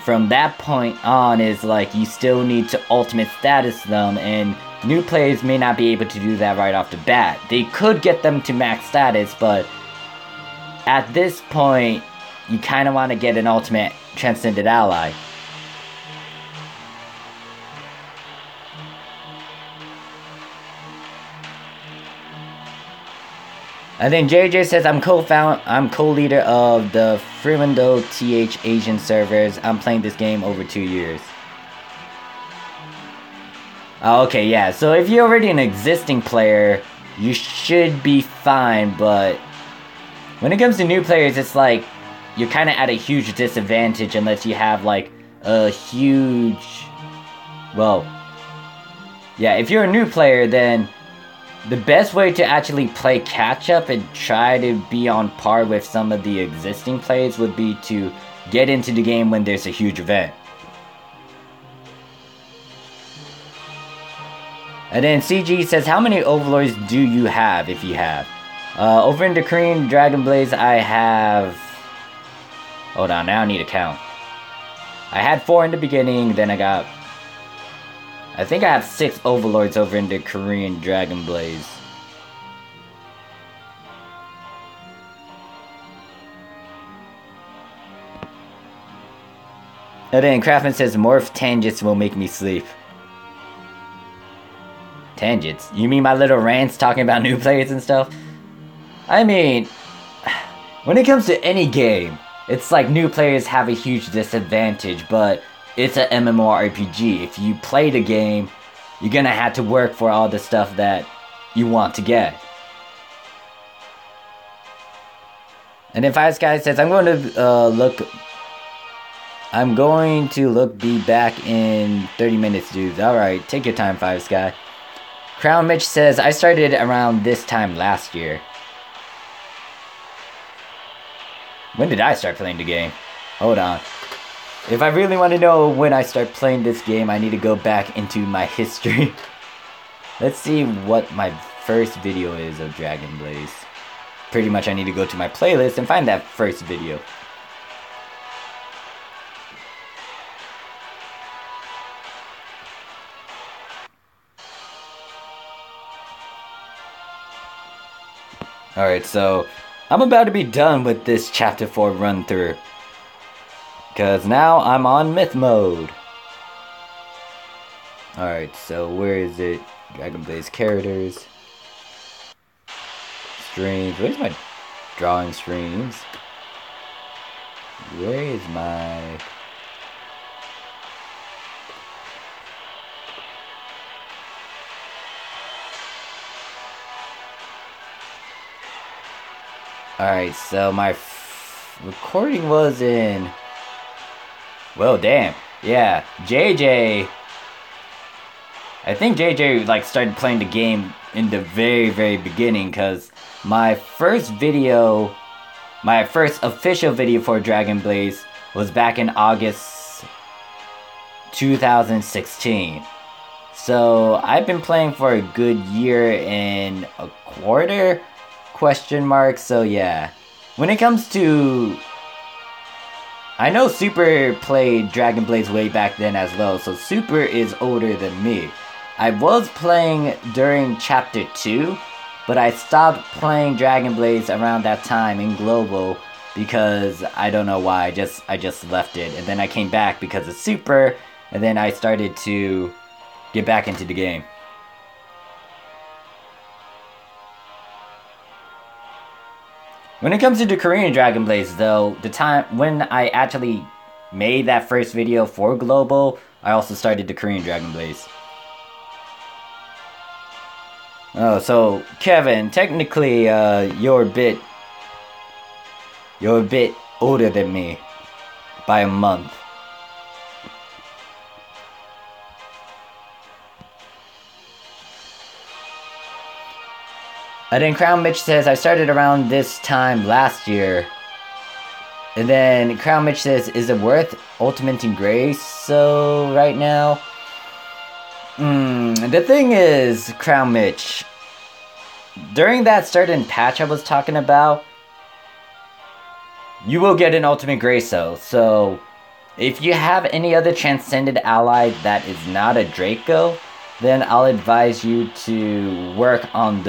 from that point on is, like, you still need to ultimate status them, and new players may not be able to do that right off the bat. They could get them to max status, but at this point, you kind of want to get an ultimate Transcended Ally. And then JJ says, I'm co-leader of the Fremantle TH Asian servers. I'm playing this game over 2 years. Okay, yeah, so if you're already an existing player, you should be fine, but when it comes to new players, it's like, you're kind of at a huge disadvantage unless you have, like, a huge... Well, yeah, if you're a new player, then the best way to actually play catch-up and try to be on par with some of the existing plays would be to get into the game when there's a huge event. And then CG says, how many Overlords do you have, if you have? Over in the Korean Dragon Blaze, I have... Hold on, now I need to count. I had 4 in the beginning, then I got... I think I have 6 Overlords over in the Korean Dragon Blaze. And then Craftman says, morph tangents will make me sleep. Tangents? You mean my little rants talking about new players and stuff? I mean, when it comes to any game, it's like new players have a huge disadvantage, but it's an MMORPG. If you play the game, you're gonna have to work for all the stuff that you want to get. And then Five Sky says, I'm going to be back in 30 minutes, dudes. Alright, take your time, Five Sky. Crown Mitch says, I started around this time last year. When did I start playing the game? Hold on. If I really want to know when I start playing this game, I need to go back into my history. Let's see what my first video is of Dragon Blaze. Pretty much I need to go to my playlist and find that first video. Alright, so I'm about to be done with this chapter 4 run through. Because now I'm on myth mode. Alright, so where is it? Dragon Blaze characters. Streams. Where's my drawing streams? Where is my... Alright, so my recording was in... Well, damn. Yeah, JJ... I think JJ, like, started playing the game in the very, very beginning, because my first video... My first official video for Dragon Blaze was back in August 2016. So, I've been playing for a good year and a quarter? Question mark. So yeah, when it comes to, I know Super played Dragon Blaze way back then as well, so Super is older than me. I was playing during chapter 2, but I stopped playing Dragon Blaze around that time in Global because I don't know why, I just left it, and then I came back because of Super, and then I started to get back into the game. When it comes to the Korean Dragon Blaze, though, the time when I actually made that first video for Global, I also started the Korean Dragon Blaze. Oh, so Kevin, technically, you're a bit older than me by a month. And then Crown Mitch says, I started around this time last year. And then Crown Mitch says, is it worth Ultimating Grace so right now? The thing is, Crown Mitch, during that certain patch I was talking about, you will get an Ultimate Grace-O. So, if you have any other Transcended ally that is not a Draco, then I'll advise you to work on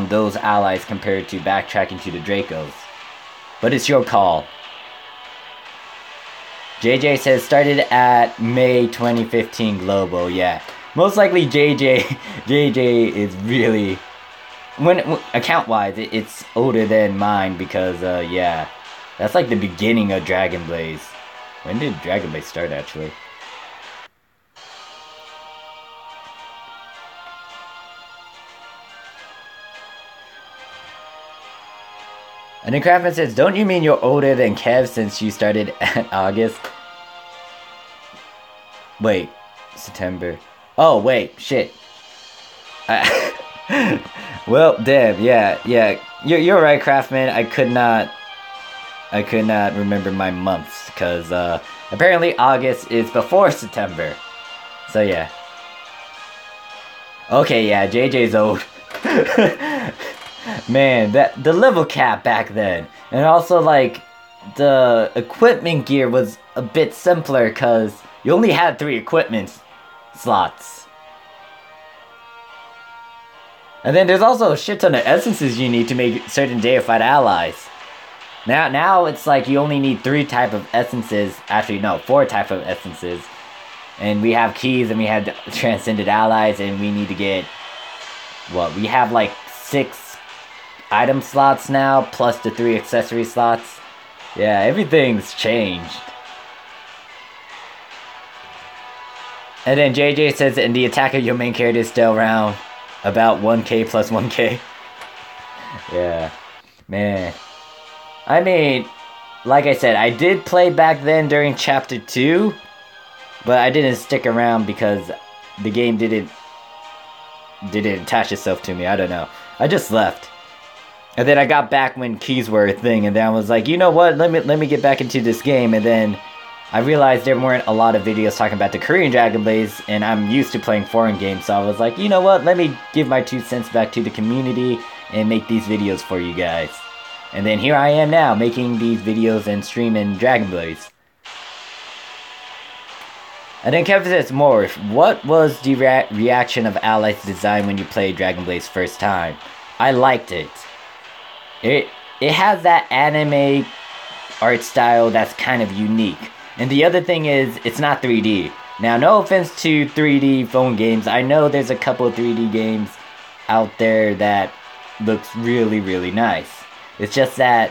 those allies compared to backtracking to the Dracos. But it's your call. JJ says, started at May 2015 Global. Yeah, most likely JJ is really, when account-wise, it's older than mine because, yeah, that's like the beginning of Dragon Blaze. When did Dragon Blaze start, actually? And then Craftman says, don't you mean you're older than Kev since you started at August? Wait, September. Oh, wait, shit. Well, damn, yeah. You're right, Craftman. I could not remember my months, because, apparently August is before September. So, yeah. Okay, yeah, JJ's old. Man, the level cap back then. And also, like, the equipment gear was a bit simpler, because you only had 3 equipment slots. And then there's also a shit ton of essences you need to make certain deified allies. Now it's like you only need 3 type of essences. Actually, no, 4 type of essences. And we have keys, and we have transcended allies, and we need to get... What? We have like 6 item slots now, plus the 3 accessory slots. Yeah, everything's changed. And then JJ says, and the attack of your main character is still around about 1k plus 1k. Yeah. Man. I mean, like I said, I did play back then during Chapter 2, but I didn't stick around because the game didn't attach itself to me. I don't know. I just left. And then I got back when keys were a thing, and then I was like, you know what, let me get back into this game. And then I realized there weren't a lot of videos talking about the Korean Dragon Blades, and I'm used to playing foreign games, so I was like, you know what, let me give my 2 cents back to the community and make these videos for you guys. And then here I am now, making these videos and streaming Dragon Blades. And then Kevin says, Morph, what was the reaction of Ally's design when you played Dragon Blades first time? I liked it. It has that anime art style that's kind of unique. And the other thing is, it's not 3D. Now, no offense to 3D phone games. I know there's a couple of 3D games out there that looks really, really nice. It's just that,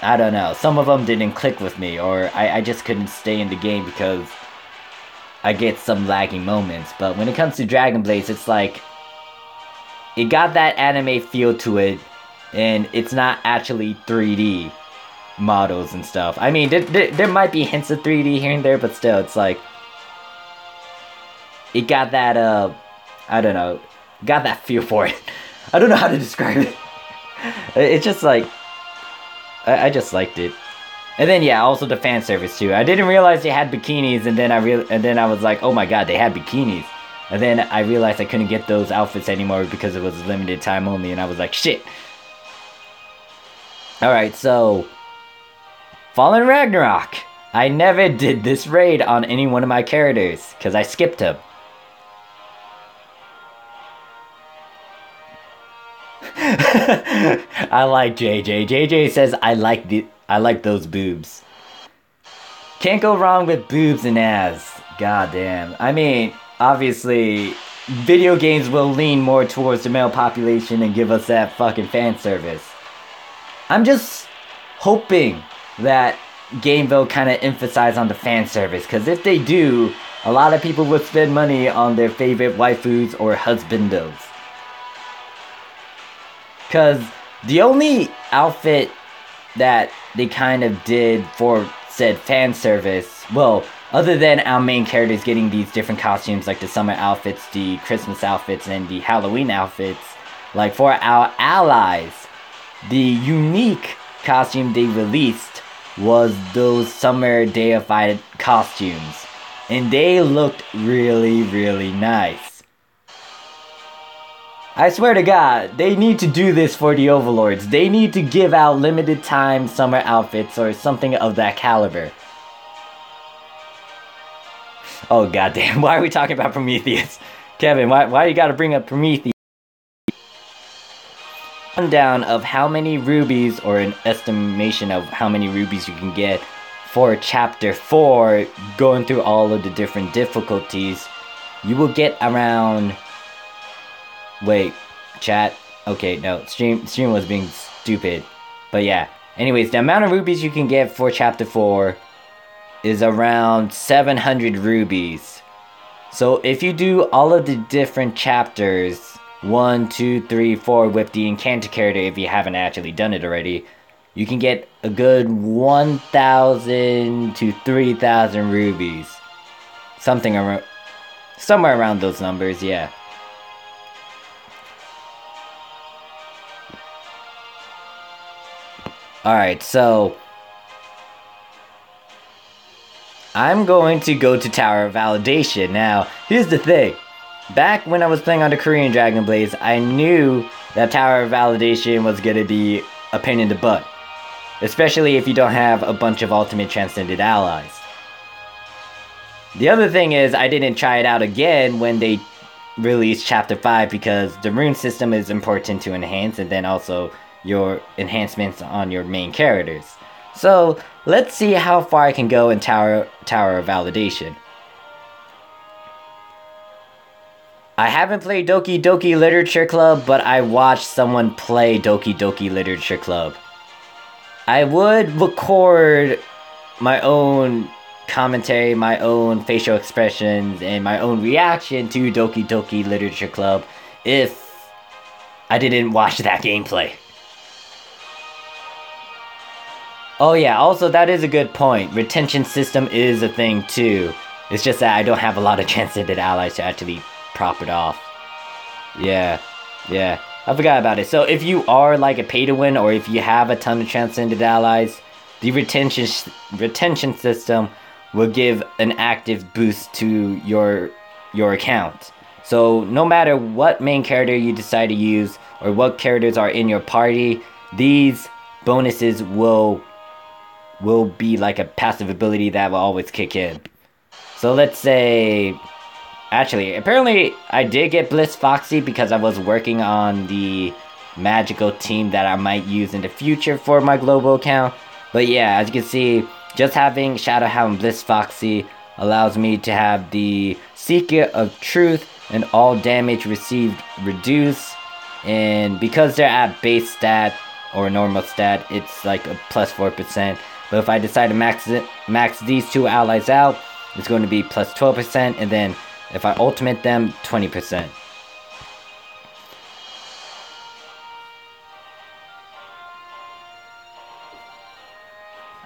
I don't know, some of them didn't click with me, or I just couldn't stay in the game because I get some lagging moments. But when it comes to Dragon Blades, it's like, it got that anime feel to it, and it's not actually 3D models and stuff. I mean, there might be hints of 3D here and there, but still, it's like, it got that, I don't know, got that feel for it. I don't know how to describe it. It's just like, I just liked it. And then, yeah, also the fan service too. I didn't realize they had bikinis, and then I was like, oh my god, they had bikinis. And then I realized I couldn't get those outfits anymore because it was limited time only, and I was like, shit. Alright, so Fallen Ragnarok. I never did this raid on any one of my characters, because I skipped him. I like JJ. JJ says I like those boobs. Can't go wrong with boobs and ass. God damn. I mean, obviously, video games will lean more towards the male population and give us that fucking fan service. I'm just hoping that Gameville kind of emphasize on the fan service, because if they do, a lot of people would spend money on their favorite waifus or husbandos. Because the only outfit that they kind of did for said fan service, well, other than our main characters getting these different costumes, like the summer outfits, the Christmas outfits, and the Halloween outfits, like for our allies, the unique costume they released was those summer deified costumes. And they looked really, really nice. I swear to God, they need to do this for the Overlords. They need to give out limited time summer outfits or something of that caliber. Oh goddamn, why are we talking about Prometheus? Kevin, why you gotta bring up Prometheus? Rundown of how many rubies, or an estimation of how many rubies you can get for Chapter 4, going through all of the different difficulties. You will get around... Wait, chat. Okay, no, stream was being stupid. But yeah, anyways, the amount of rubies you can get for Chapter 4 is around 700 rubies. So if you do all of the different chapters, 1, 2, 3, 4, with the Encanto character, if you haven't actually done it already, you can get a good 1,000 to 3,000 rubies. Something Somewhere around those numbers, yeah. Alright, so I'm going to go to Tower of Validation. Now, here's the thing. Back when I was playing on the Korean Dragon Blades, I knew that Tower of Validation was going to be a pain in the butt. Especially if you don't have a bunch of Ultimate Transcended allies. The other thing is, I didn't try it out again when they released Chapter 5 because the rune system is important to enhance, and then also your enhancements on your main characters. So, let's see how far I can go in Tower of Validation. I haven't played Doki Doki Literature Club, but I watched someone play Doki Doki Literature Club. I would record my own commentary, my own facial expressions, and my own reaction to Doki Doki Literature Club if I didn't watch that gameplay. Oh yeah, also that is a good point. Retention system is a thing too. It's just that I don't have a lot of transcended allies to actually prop it off. Yeah. I forgot about it. So if you are like a pay to win, or if you have a ton of transcended allies, the retention system will give an active boost to your account. So no matter what main character you decide to use, or what characters are in your party, these bonuses will be like a passive ability that will always kick in. So let's say, actually, apparently I did get Bliss Foxy because I was working on the magical team that I might use in the future for my global account. But yeah, as you can see, just having Shadowhound Bliss Foxy allows me to have the Secret of Truth and all damage received reduce. And because they're at base stat or normal stat, it's like a plus 4%. But if I decide to max these two allies out, it's going to be plus 12%, and then if I ultimate them, 20%.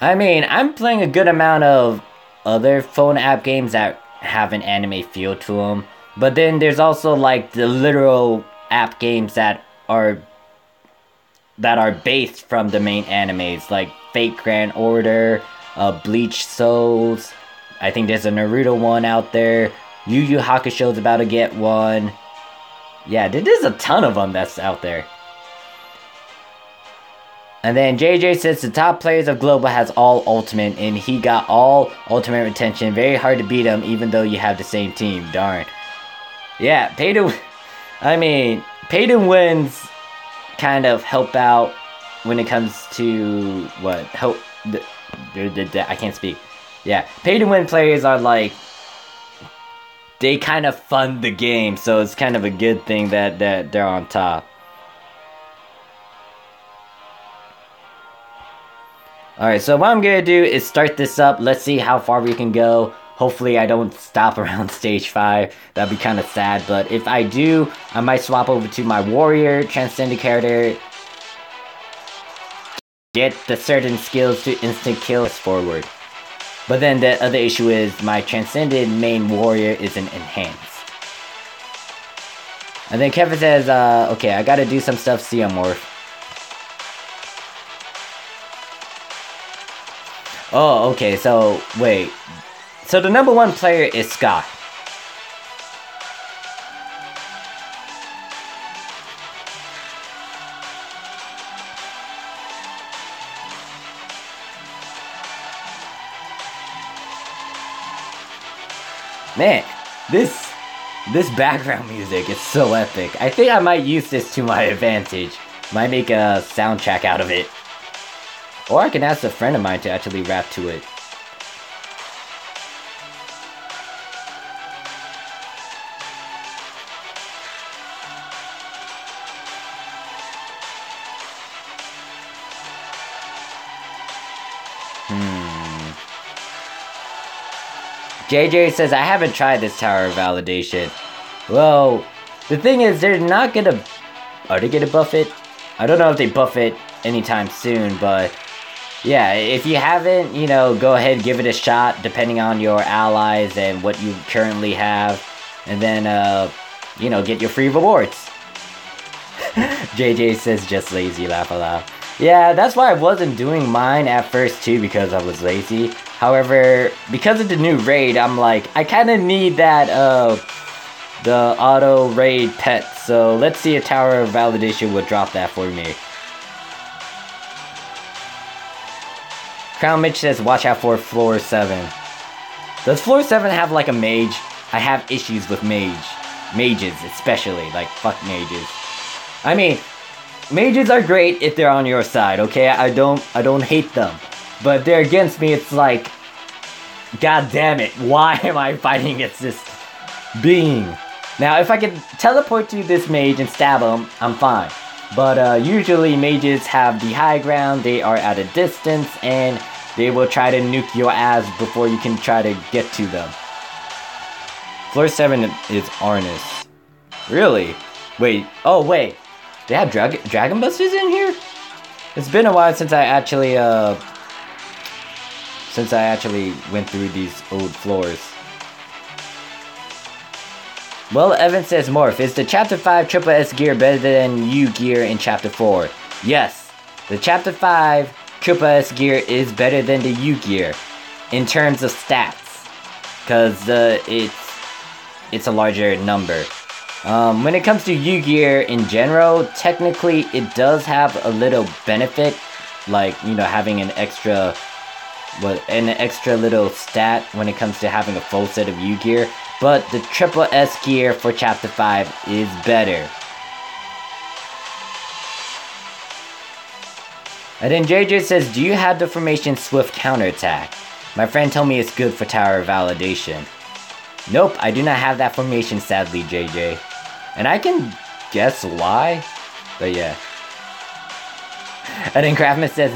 I mean, I'm playing a good amount of other phone app games that have an anime feel to them. But then there's also like the literal app games that are based from the main animes, like Fate Grand Order, Bleach Souls. I think there's a Naruto one out there. Yu Yu Hakusho's about to get one. Yeah, there's a ton of them that's out there. And then JJ says the top players of Global has all ultimate, and he got all ultimate retention. Very hard to beat him, even though you have the same team. Darn. Yeah, pay to wins kind of help out when it comes to what help. I can't speak. Yeah, pay to win players are like, they kind of fund the game, so it's kind of a good thing that they're on top. Alright, so what I'm gonna do is start this up. Let's see how far we can go. Hopefully I don't stop around stage 5. That'd be kind of sad, but if I do, I might swap over to my warrior transcended character. Get the certain skills to instant kill us forward. But then the other issue is my transcended main warrior isn't enhanced. And then Kevin says, okay, I gotta do some stuff, see ya, Morph. Oh, okay, so, wait. So the number 1 player is Scott. Man, this background music is so epic. I think I might use this to my advantage. Might make a soundtrack out of it. Or I can ask a friend of mine to actually rap to it. JJ says, I haven't tried this Tower of Validation. Well, the thing is, they're not gonna... Are they gonna buff it? I don't know if they buff it anytime soon, but... Yeah, if you haven't, go ahead, give it a shot, depending on your allies and what you currently have. and then, you know, get your free rewards. JJ says just lazy, laugh aloud. Yeah, that's why I wasn't doing mine at first too, because I was lazy. However, because of the new raid, I'm like, I kind of need that, the auto raid pet. So let's see if Tower of Validation would drop that for me. Crown Mitch says, watch out for floor 7. Does floor 7 have like a mage? I have issues with mages especially, like fuck mages. I mean, mages are great if they're on your side, okay? I don't hate them. But if they're against me, it's like, god damn it, why am I fighting against this being? Now, if I can teleport to this mage and stab him, I'm fine. But usually mages have the high ground, they are at a distance, and they will try to nuke your ass before you can try to get to them. Floor 7 is Arnis. Really? Wait, oh wait. They have Dragon Busters in here? It's been a while since I actually went through these old floors. Well, Evan says, Morph, is the Chapter 5 Triple S gear better than U gear in Chapter 4? Yes, the Chapter 5 Triple S gear is better than the U gear in terms of stats, because it's a larger number. When it comes to U gear in general, technically it does have a little benefit, like, you know, having an extra little stat when it comes to having a full set of U gear. But the Triple S gear for Chapter 5 is better. And then JJ says, do you have the formation Swift Counterattack? My friend told me it's good for Tower Validation. Nope, I do not have that formation, sadly, JJ. And I can guess why, but yeah. And then Craftman says,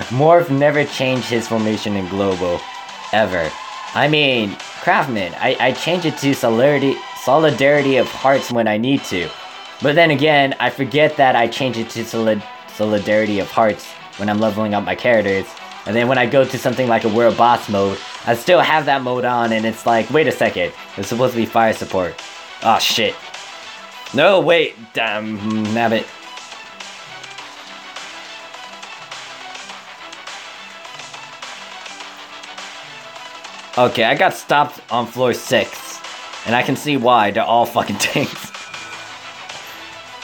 Morph never changed his formation in Global, ever. I mean, Craftman, I change it to Solidarity of Hearts when I need to. But then again, I forget that I change it to Solidarity of Hearts when I'm leveling up my characters. And then when I go to something like a World Boss mode, I still have that mode on, and it's like, wait a second, it's supposed to be fire support. Oh shit. No, wait, damn, nabbit. Okay, I got stopped on floor 6, and I can see why. They're all fucking tanks.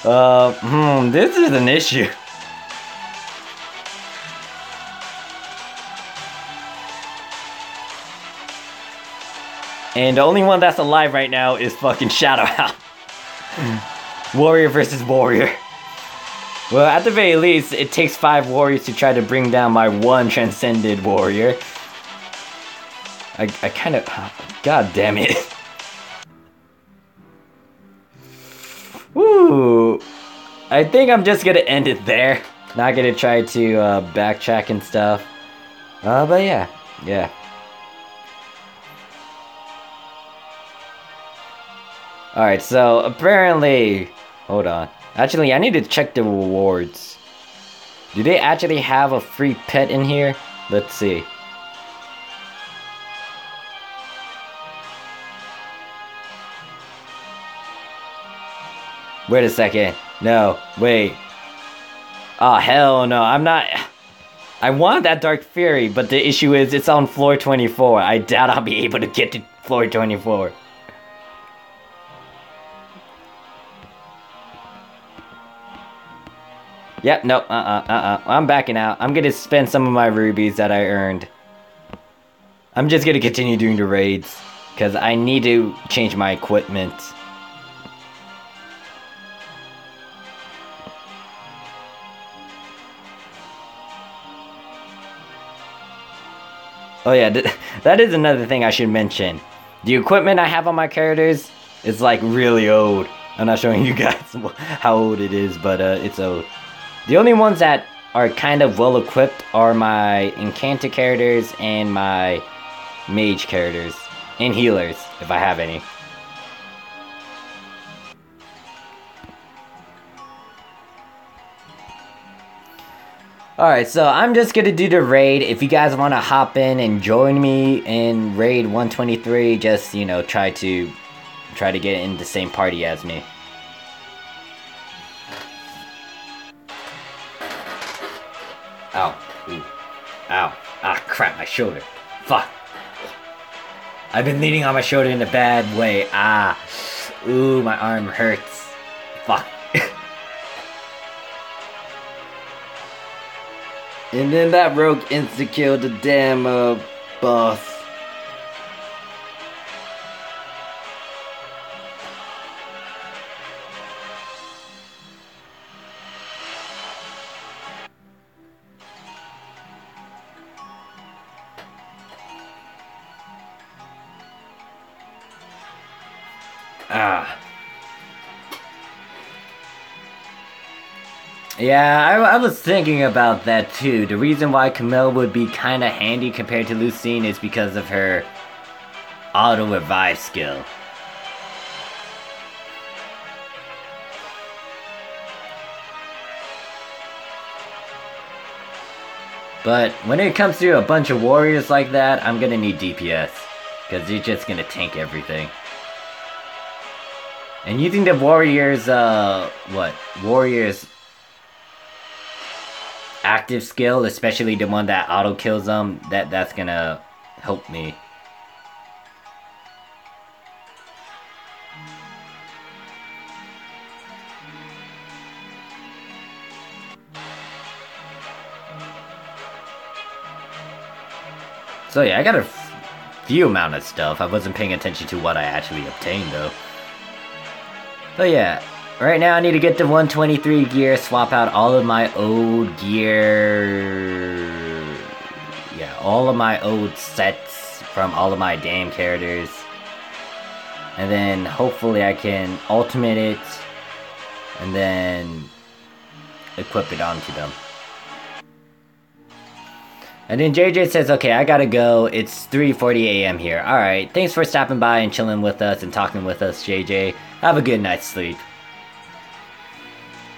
This is an issue. And the only one that's alive right now is fucking Shadowhound. Warrior versus warrior. Well, at the very least, it takes 5 warriors to try to bring down my one transcended warrior. I kind of... God damn it. Woo. I think I'm just gonna end it there. Not gonna try to backtrack and stuff. But yeah. Yeah. Alright, so apparently... Hold on. Actually, I need to check the rewards. Do they actually have a free pet in here? Let's see. Wait a second. No, wait. Oh, hell no. I'm not... I want that Dark Fury, but the issue is it's on floor 24. I doubt I'll be able to get to floor 24. Yep, no, I'm backing out. I'm gonna spend some of my rubies that I earned. I'm just gonna continue doing the raids, because I need to change my equipment. Oh yeah, that is another thing I should mention. The equipment I have on my characters is like really old. I'm not showing you guys how old it is, but it's old. The only ones that are kind of well equipped are my Enchanter characters and my Mage characters. And healers, if I have any. Alright, so I'm just gonna do the raid. If you guys want to hop in and join me in raid 123, just, you know, try to get in the same party as me. Ow. Ooh. Ow. Ah, crap, my shoulder. Fuck. I've been leaning on my shoulder in a bad way. Ah. Ooh, my arm hurts. Fuck. And then that rogue insta-killed the damn, boss. Ah. Yeah, I was thinking about that too. The reason why Camille would be kinda handy compared to Lucine is because of her auto-revive skill. But when it comes to a bunch of warriors like that, I'm gonna need DPS. Because they're just gonna tank everything. And using the warriors, warriors active skill, especially the one that auto kills them, that's gonna help me. So yeah, I got a few amount of stuff. I wasn't paying attention to what I actually obtained though. But yeah, right now I need to get the 123 gear, swap out all of my old gear. Yeah, all of my old sets from all of my damn characters. And then hopefully I can ultimate it and then equip it onto them. And then JJ says, okay, I gotta go. It's 3:40 a.m. here. Alright, thanks for stopping by and chilling with us and talking with us, JJ. Have a good night's sleep.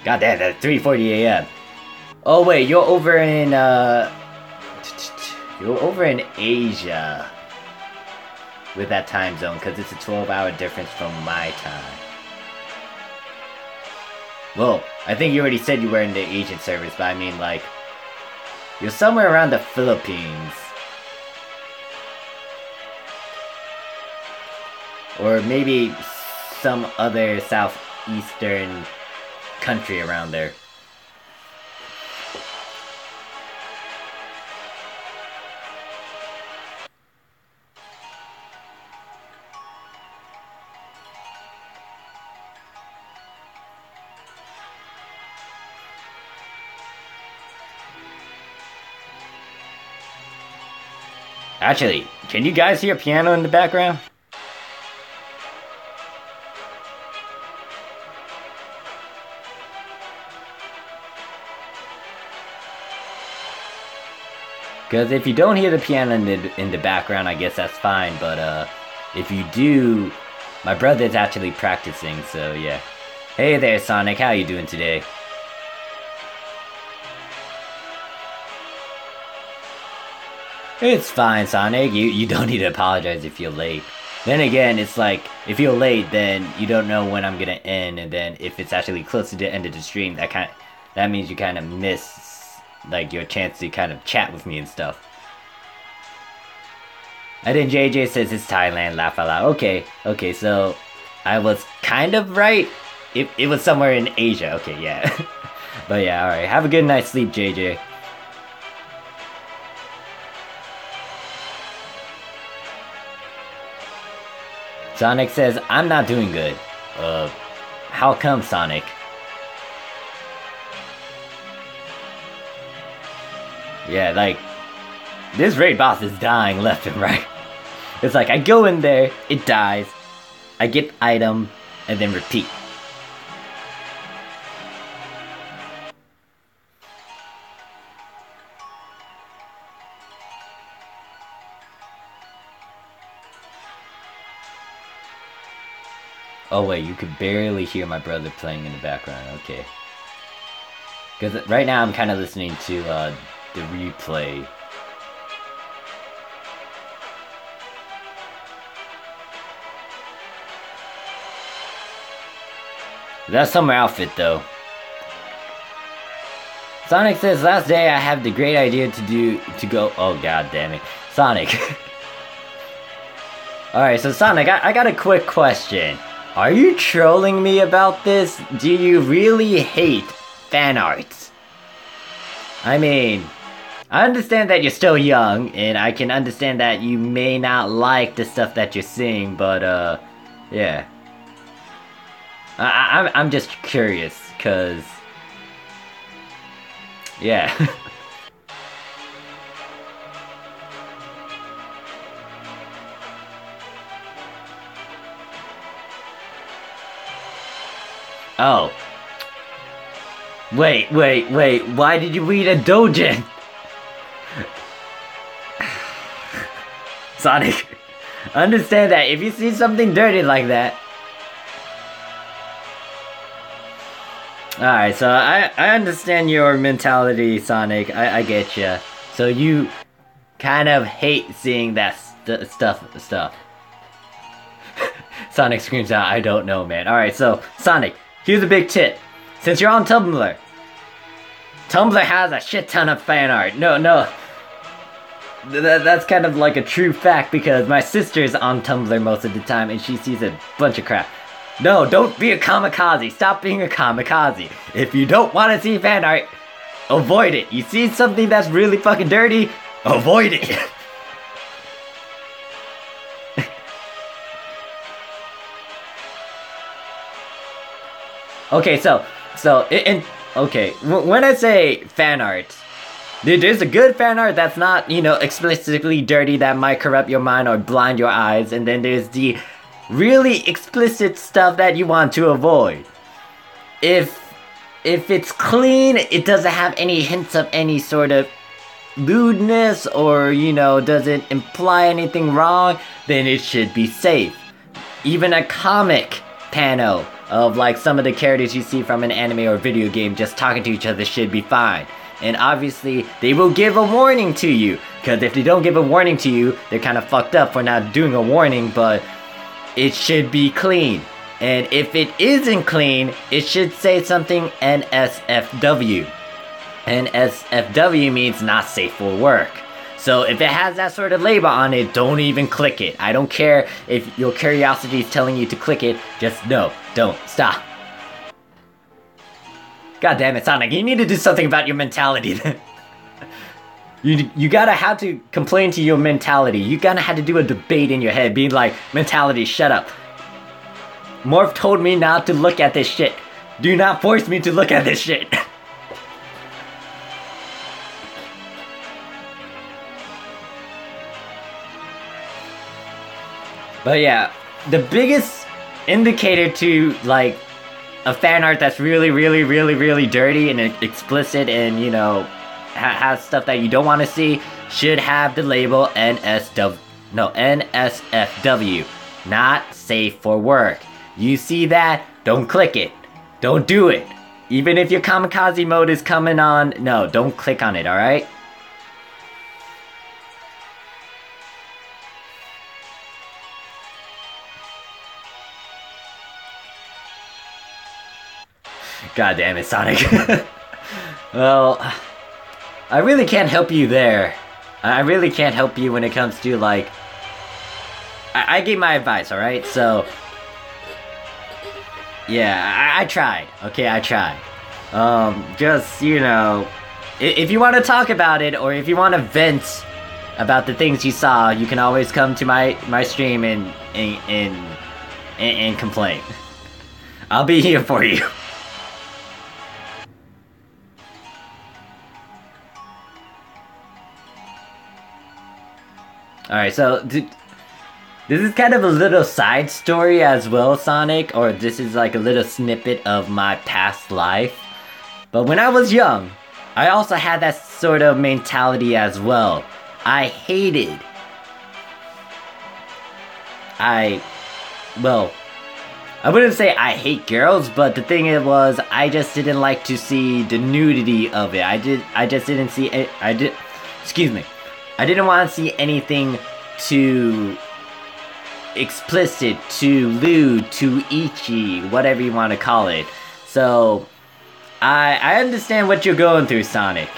God damn, that's 3:40 a.m. Oh wait, you're over in, you're over in Asia. With that time zone, because it's a 12-hour difference from my time. Well, I think you already said you were in the Asian service, but I mean, like, you're somewhere around the Philippines. Or maybe some other southeastern country around there. Actually, can you guys hear piano in the background? Because if you don't hear the piano in the background, I guess that's fine. But if you do, my brother's actually practicing, so yeah. Hey there, Sonic. How you doing today? It's fine, Sonic. You don't need to apologize if you're late. Then again, it's like, if you're late, then you don't know when I'm gonna end, and then if it's actually close to the end of the stream, that means you kind of miss, like, your chance to kind of chat with me and stuff. And then JJ says it's Thailand, laugh out loud. Okay, so I was kind of right. It was somewhere in Asia. Okay, yeah. But yeah, alright. Have a good night's sleep, JJ. Sonic says, I'm not doing good. How come, Sonic? Yeah, like, this raid boss is dying left and right. It's like, I go in there, it dies, I get item, and then repeat. Oh wait, you could barely hear my brother playing in the background, okay. Because right now I'm kind of listening to the replay. That's summer outfit though. Sonic says, last day I have the great idea to go. Oh god damn it. Sonic. Alright, so Sonic, I got a quick question. Are you trolling me about this? Do you really hate fan arts? I mean, I understand that you're still young, and I can understand that you may not like the stuff that you're seeing, but yeah. I'm just curious, cause yeah. Oh. Wait, why did you read a Dojin? Sonic, understand that if you see something dirty like that. Alright, so I understand your mentality, Sonic. I get ya. So you kind of hate seeing that stuff. Sonic screams out, I don't know, man. Alright, so, Sonic, here's a big tip. Since you're on Tumblr, Tumblr has a shit ton of fan art. No. That's kind of like a true fact because my sister's on Tumblr most of the time and she sees a bunch of crap. No, don't be a kamikaze. Stop being a kamikaze. If you don't want to see fan art, avoid it. You see something that's really fucking dirty, avoid it. Okay, okay, when I say fan art, there's a good fan art that's not, you know, explicitly dirty that might corrupt your mind or blind your eyes, and then there's the really explicit stuff that you want to avoid. If it's clean, it doesn't have any hints of any sort of lewdness or, you know, doesn't imply anything wrong, then it should be safe. Even a comic panel of like some of the characters you see from an anime or video game just talking to each other should be fine. And obviously, they will give a warning to you, because if they don't give a warning to you, they're kind of fucked up for not doing a warning, but it should be clean. And if it isn't clean, it should say something NSFW. NSFW means not safe for work. So if it has that sort of label on it, don't even click it. I don't care if your curiosity is telling you to click it, just no, don't, stop. God damn it, Sonic, you need to do something about your mentality then. You gotta have to complain to your mentality. You gotta have to do a debate in your head, being like, mentality, shut up. Morph told me not to look at this shit. Do not force me to look at this shit. But yeah, the biggest indicator to, like, a fan art that's really dirty and explicit and, you know, has stuff that you don't want to see should have the label NSFW. Not safe for work. You see that? Don't click it. Don't do it. Even if your kamikaze mode is coming on, no, don't click on it, alright? God damn it, Sonic. Well, I really can't help you there. I really can't help you when it comes to, like... I gave my advice, alright? So... yeah, I tried. Okay, I tried. Just, you know... if you want to talk about it, or if you want to vent about the things you saw, you can always come to my stream and complain. I'll be here for you. Alright, so this is kind of a little side story as well, Sonic, or this is like a little snippet of my past life. But when I was young, I also had that sort of mentality as well. I I wouldn't say I hate girls, but the thing it was, I just didn't like to see the nudity of it. I just didn't see it. Excuse me. I didn't want to see anything too explicit, too lewd, too ichi, whatever you want to call it. So, I understand what you're going through, Sonic.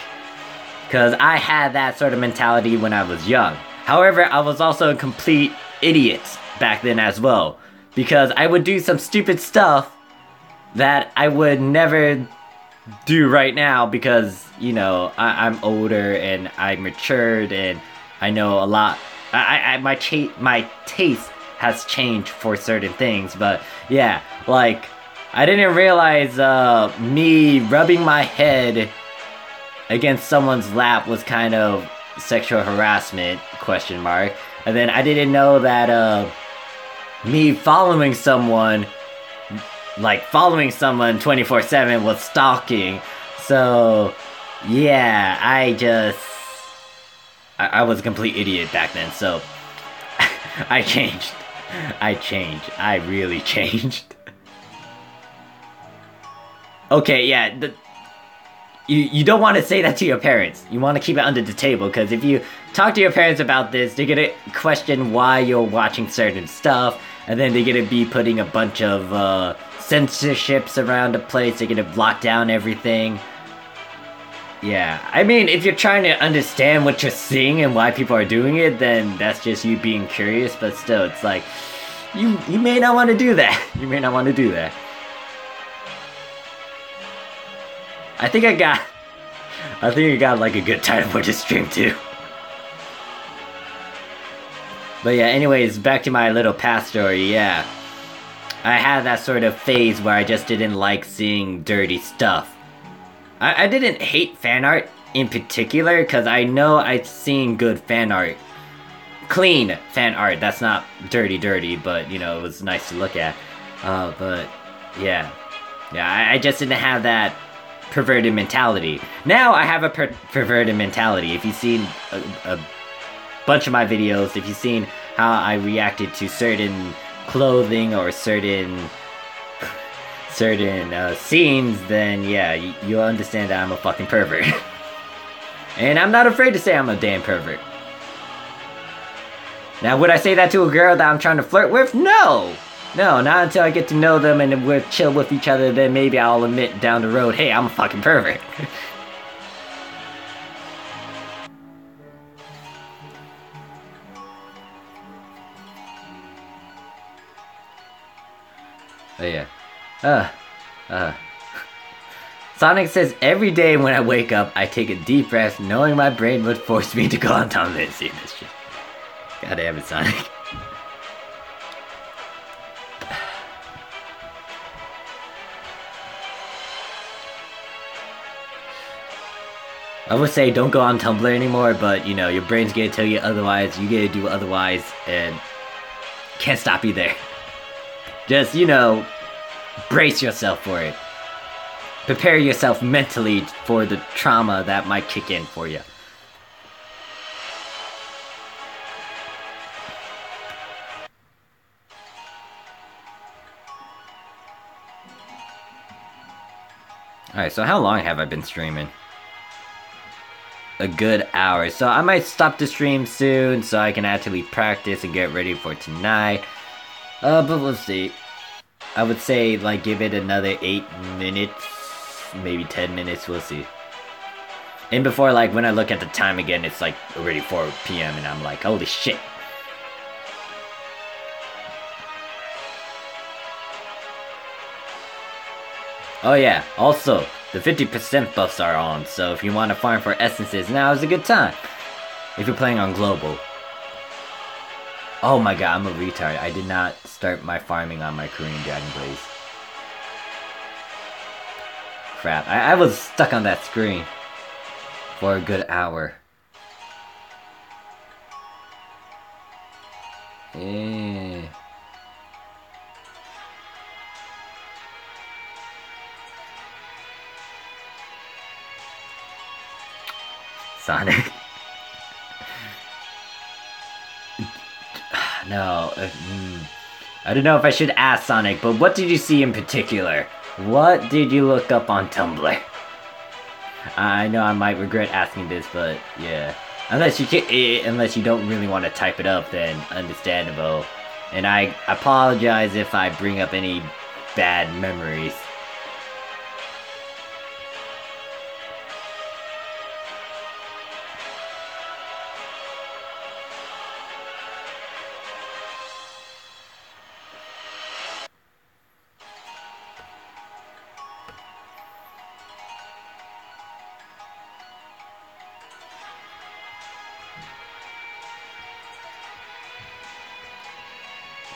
Because I had that sort of mentality when I was young. However, I was also a complete idiot back then as well. Because I would do some stupid stuff that I would never do right now because, you know, I'm older and I matured and I know a lot. My taste has changed for certain things, but yeah, like, I didn't realize me rubbing my head against someone's lap was kind of sexual harassment, question mark. And then I didn't know that me following someone, like following someone 24/7 was stalking. So, yeah, I was a complete idiot back then, so I changed. I really changed. Okay, yeah, you don't want to say that to your parents. You want to keep it under the table, because if you talk to your parents about this, they're gonna question why you're watching certain stuff, and then they're gonna be putting a bunch of censorships around the place. They're gonna lock down everything. Yeah, I mean, if you're trying to understand what you're seeing and why people are doing it, then that's just you being curious, but still, it's like, you may not want to do that. You may not want to do that. I think I got like a good title for this stream too. But yeah, anyways, back to my little past story, yeah. I had that sort of phase where I just didn't like seeing dirty stuff. I didn't hate fan art in particular, because I know I've seen good fan art. Clean fan art, that's not dirty, but, you know, it was nice to look at. But, yeah. Yeah, I just didn't have that perverted mentality. Now I have a perverted mentality. If you've seen a bunch of my videos, if you've seen how I reacted to certain clothing or certain scenes, then yeah, you'll understand that I'm a fucking pervert. And I'm not afraid to say I'm a damn pervert. Now, would I say that to a girl that I'm trying to flirt with? No! No, not until I get to know them and we're chill with each other, then maybe I'll admit down the road, hey, I'm a fucking pervert. Oh yeah. Sonic says, every day when I wake up, I take a deep breath, knowing my brain would force me to go on Tom Lindsay. This shit. God damn it, Sonic. I would say don't go on Tumblr anymore, but you know, your brain's gonna tell you otherwise, you gotta do otherwise, and can't stop you there. Just, you know, brace yourself for it. Prepare yourself mentally for the trauma that might kick in for you. Alright, so how long have I been streaming? A good hour. So I might stop the stream soon so I can actually practice and get ready for tonight. But we'll see. I would say, like, give it another 8 minutes, maybe 10 minutes, we'll see. And before, like, when I look at the time again, it's like already 4 p.m. and I'm like, holy shit. Oh yeah, also, the 50% buffs are on, so if you want to farm for essences, now is a good time. If you're playing on global. Oh my god, I'm a retard. I did not start my farming on my Korean Dragon Blaze. Crap, I was stuck on that screen for a good hour. Yeah. Sonic. No. I don't know if I should ask Sonic, but what did you see in particular? What did you look up on Tumblr? I know I might regret asking this, but yeah. Unless you don't really want to type it up, then understandable. And I apologize if I bring up any bad memories.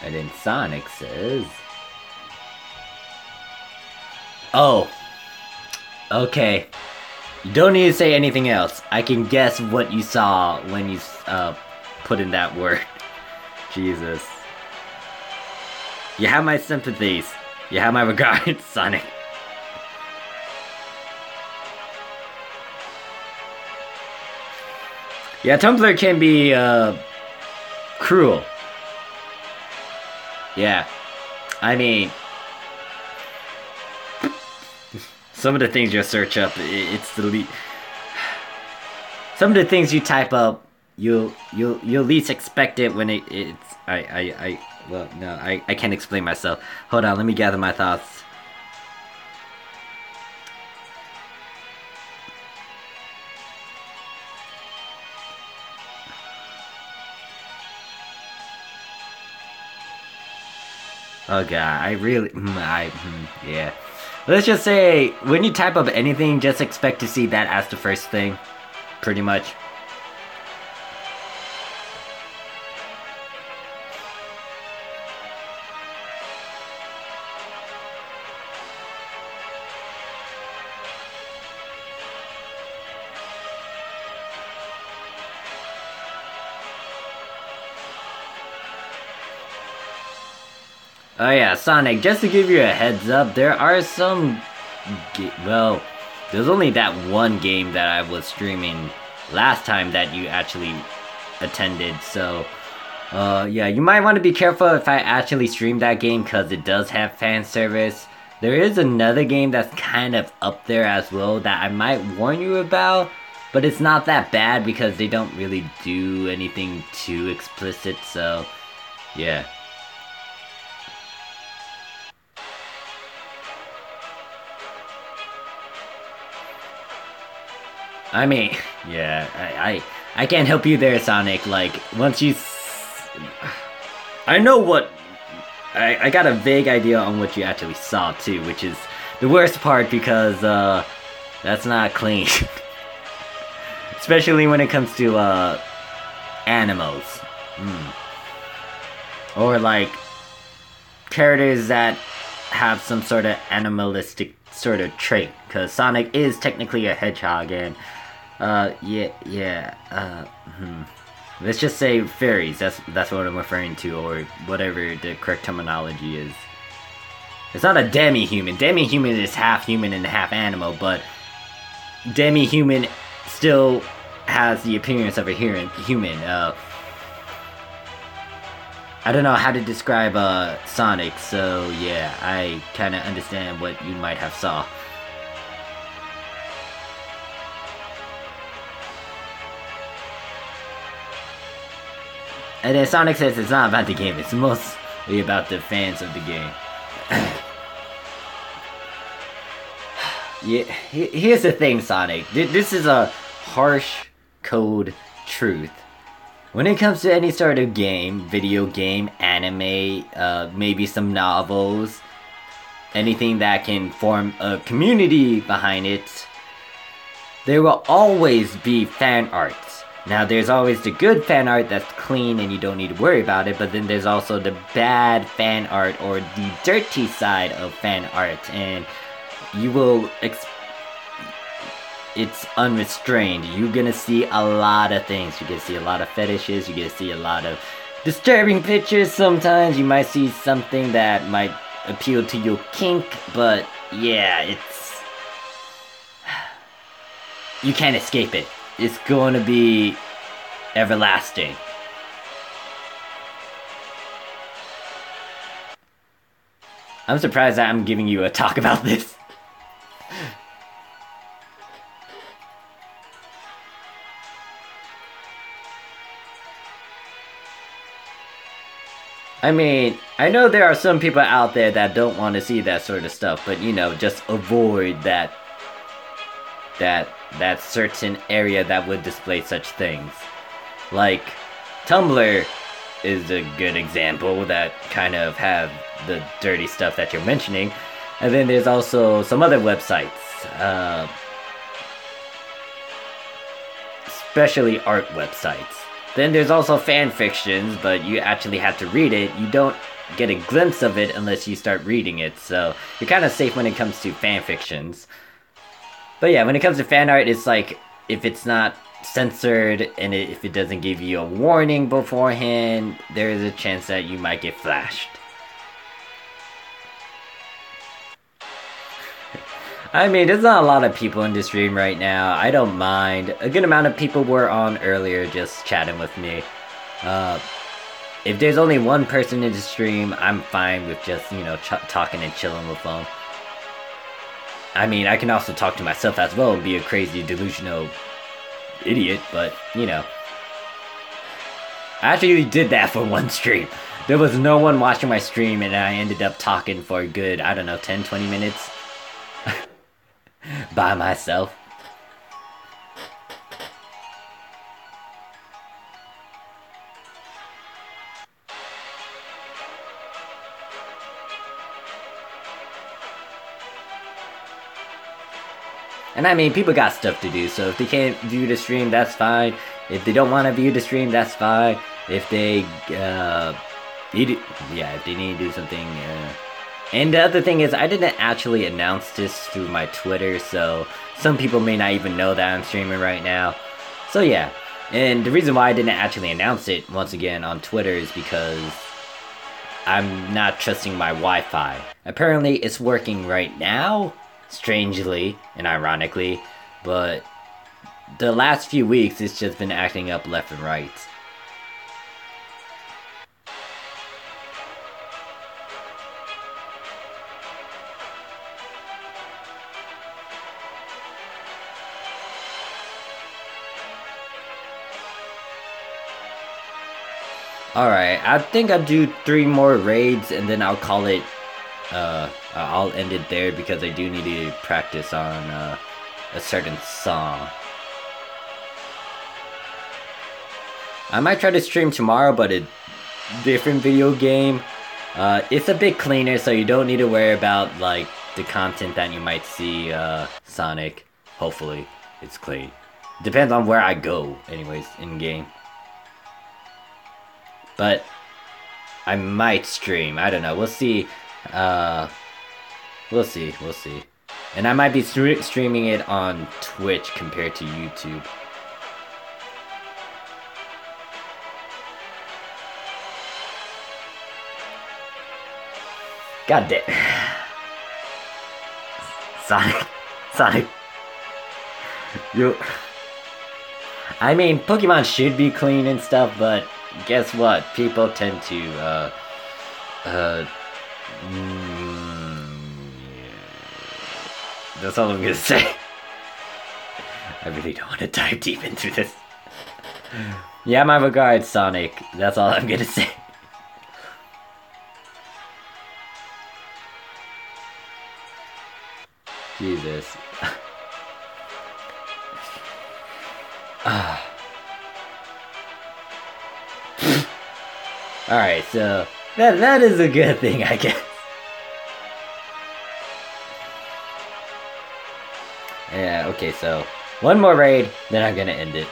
And then Sonic says... Oh. Okay. You don't need to say anything else. I can guess what you saw when you put in that word. Jesus. You have my sympathies. You have my regards, Sonic. Yeah, Tumblr can be cruel. Yeah. I mean, some of the things you search up, it's the least. Some of the things you type up, you'll least expect it when it's. Well, no, I can't explain myself. Hold on, let me gather my thoughts. Oh god, yeah. Let's just say, when you type up anything, just expect to see that as the first thing. Pretty much. Oh yeah, Sonic, just to give you a heads up, there are some... Well, there's only that one game that I was streaming last time that you actually attended, so... yeah, you might want to be careful if I actually stream that game, because it does have fan service. There is another game that's kind of up there as well that I might warn you about, but it's not that bad because they don't really do anything too explicit, so... Yeah. I mean, yeah, I can't help you there, Sonic. Like, once you... I know what... I got a vague idea on what you actually saw, too, which is the worst part because, that's not clean. Especially when it comes to, animals. Or, like, characters that have some sort of animalistic sort of trait. Because Sonic is technically a hedgehog, and... Let's just say fairies, that's what I'm referring to, or whatever the correct terminology is. It's not a demi-human. Demi-human is half human and half animal, but demi-human still has the appearance of a human. I don't know how to describe Sonic, so yeah, I kinda understand what you might have saw. And then Sonic says it's not about the game, it's mostly about the fans of the game. Yeah, here's the thing, Sonic. This is a harsh code truth. When it comes to any sort of game, video game, anime, maybe some novels, anything that can form a community behind it, there will always be fan art. Now, there's always the good fan art that's clean and you don't need to worry about it, but then there's also the bad fan art or the dirty side of fan art, and you will it's unrestrained. You're gonna see a lot of things. You're gonna see a lot of fetishes, you're gonna see a lot of disturbing pictures sometimes. You might see something that might appeal to your kink, but yeah, it's... You can't escape it. It's going to be everlasting. I'm surprised that I'm giving you a talk about this. I mean, I know there are some people out there that don't want to see that sort of stuff, but you know, just avoid that certain area that would display such things. Like Tumblr is a good example that kind of have the dirty stuff that you're mentioning. And then there's also some other websites, especially art websites. Then there's also fan fictions, but you actually have to read it. You don't get a glimpse of it unless you start reading it, so you're kind of safe when it comes to fan fictions. But yeah, when it comes to fan art, it's like, if it's not censored and if it doesn't give you a warning beforehand, there is a chance that you might get flashed. I mean, there's not a lot of people in this stream right now. I don't mind. A good amount of people were on earlier just chatting with me. If there's only one person in the stream, I'm fine with just, you know, talking and chilling with them. I mean, I can also talk to myself as well and be a crazy, delusional idiot, but, you know. I actually did that for one stream. There was no one watching my stream and I ended up talking for a good, I don't know, 10-20 minutes. By myself. And I mean, people got stuff to do, so if they can't view the stream, that's fine. If they don't want to view the stream, that's fine. If they, if they need to do something, And the other thing is, I didn't actually announce this through my Twitter, so some people may not even know that I'm streaming right now. So yeah, and the reason why I didn't actually announce it, once again, on Twitter is because I'm not trusting my Wi-Fi. Apparently, it's working right now, strangely and ironically, but the last few weeks, it's just been acting up left and right. Alright, I think I'll do 3 more raids and then I'll call it, I'll end it there because I do need to practice on a certain song. I might try to stream tomorrow, but a different video game. It's a bit cleaner, so you don't need to worry about, like, the content that you might see, Sonic. Hopefully, it's clean. Depends on where I go, anyways, in-game. But I might stream. I don't know. We'll see. We'll see. And I might be streaming it on Twitch compared to YouTube. God damn. Sonic. I mean, Pokemon should be clean and stuff, but guess what? People tend to, yeah. That's all I'm gonna say. I really don't want to dive deep into this. Yeah, my regards, Sonic. That's all I'm gonna say. Jesus. Alright, so that is a good thing, I guess. Yeah, okay, so one more raid, then I'm gonna end it.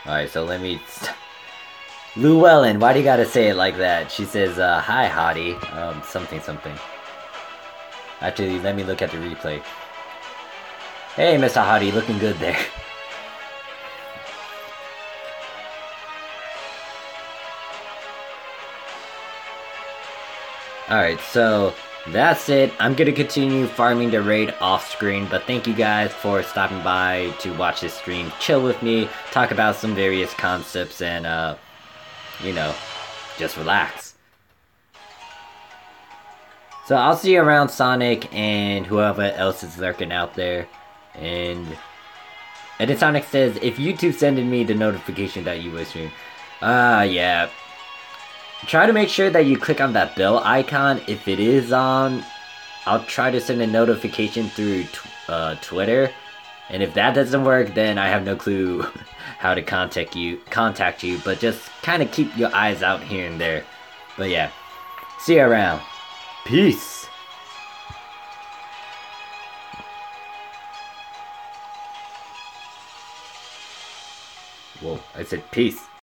Alright, so let me... Llewellyn, why do you gotta say it like that? She says, hi, hottie. Something. Actually, let me look at the replay. Hey, Mr. Hottie, looking good there. Alright, so that's it. I'm gonna continue farming the raid off screen, but thank you guys for stopping by to watch this stream, chill with me, talk about some various concepts, and you know, just relax. So I'll see you around, Sonic and whoever else is lurking out there. And Sonic says, if YouTube sending me the notification that you were streaming. Yeah. Try to make sure that you click on that bell icon. If it is on, I'll try to send a notification through Twitter. And if that doesn't work, then I have no clue how to contact you. But just kind of keep your eyes out here and there. But yeah, see you around. Peace. Whoa, I said peace.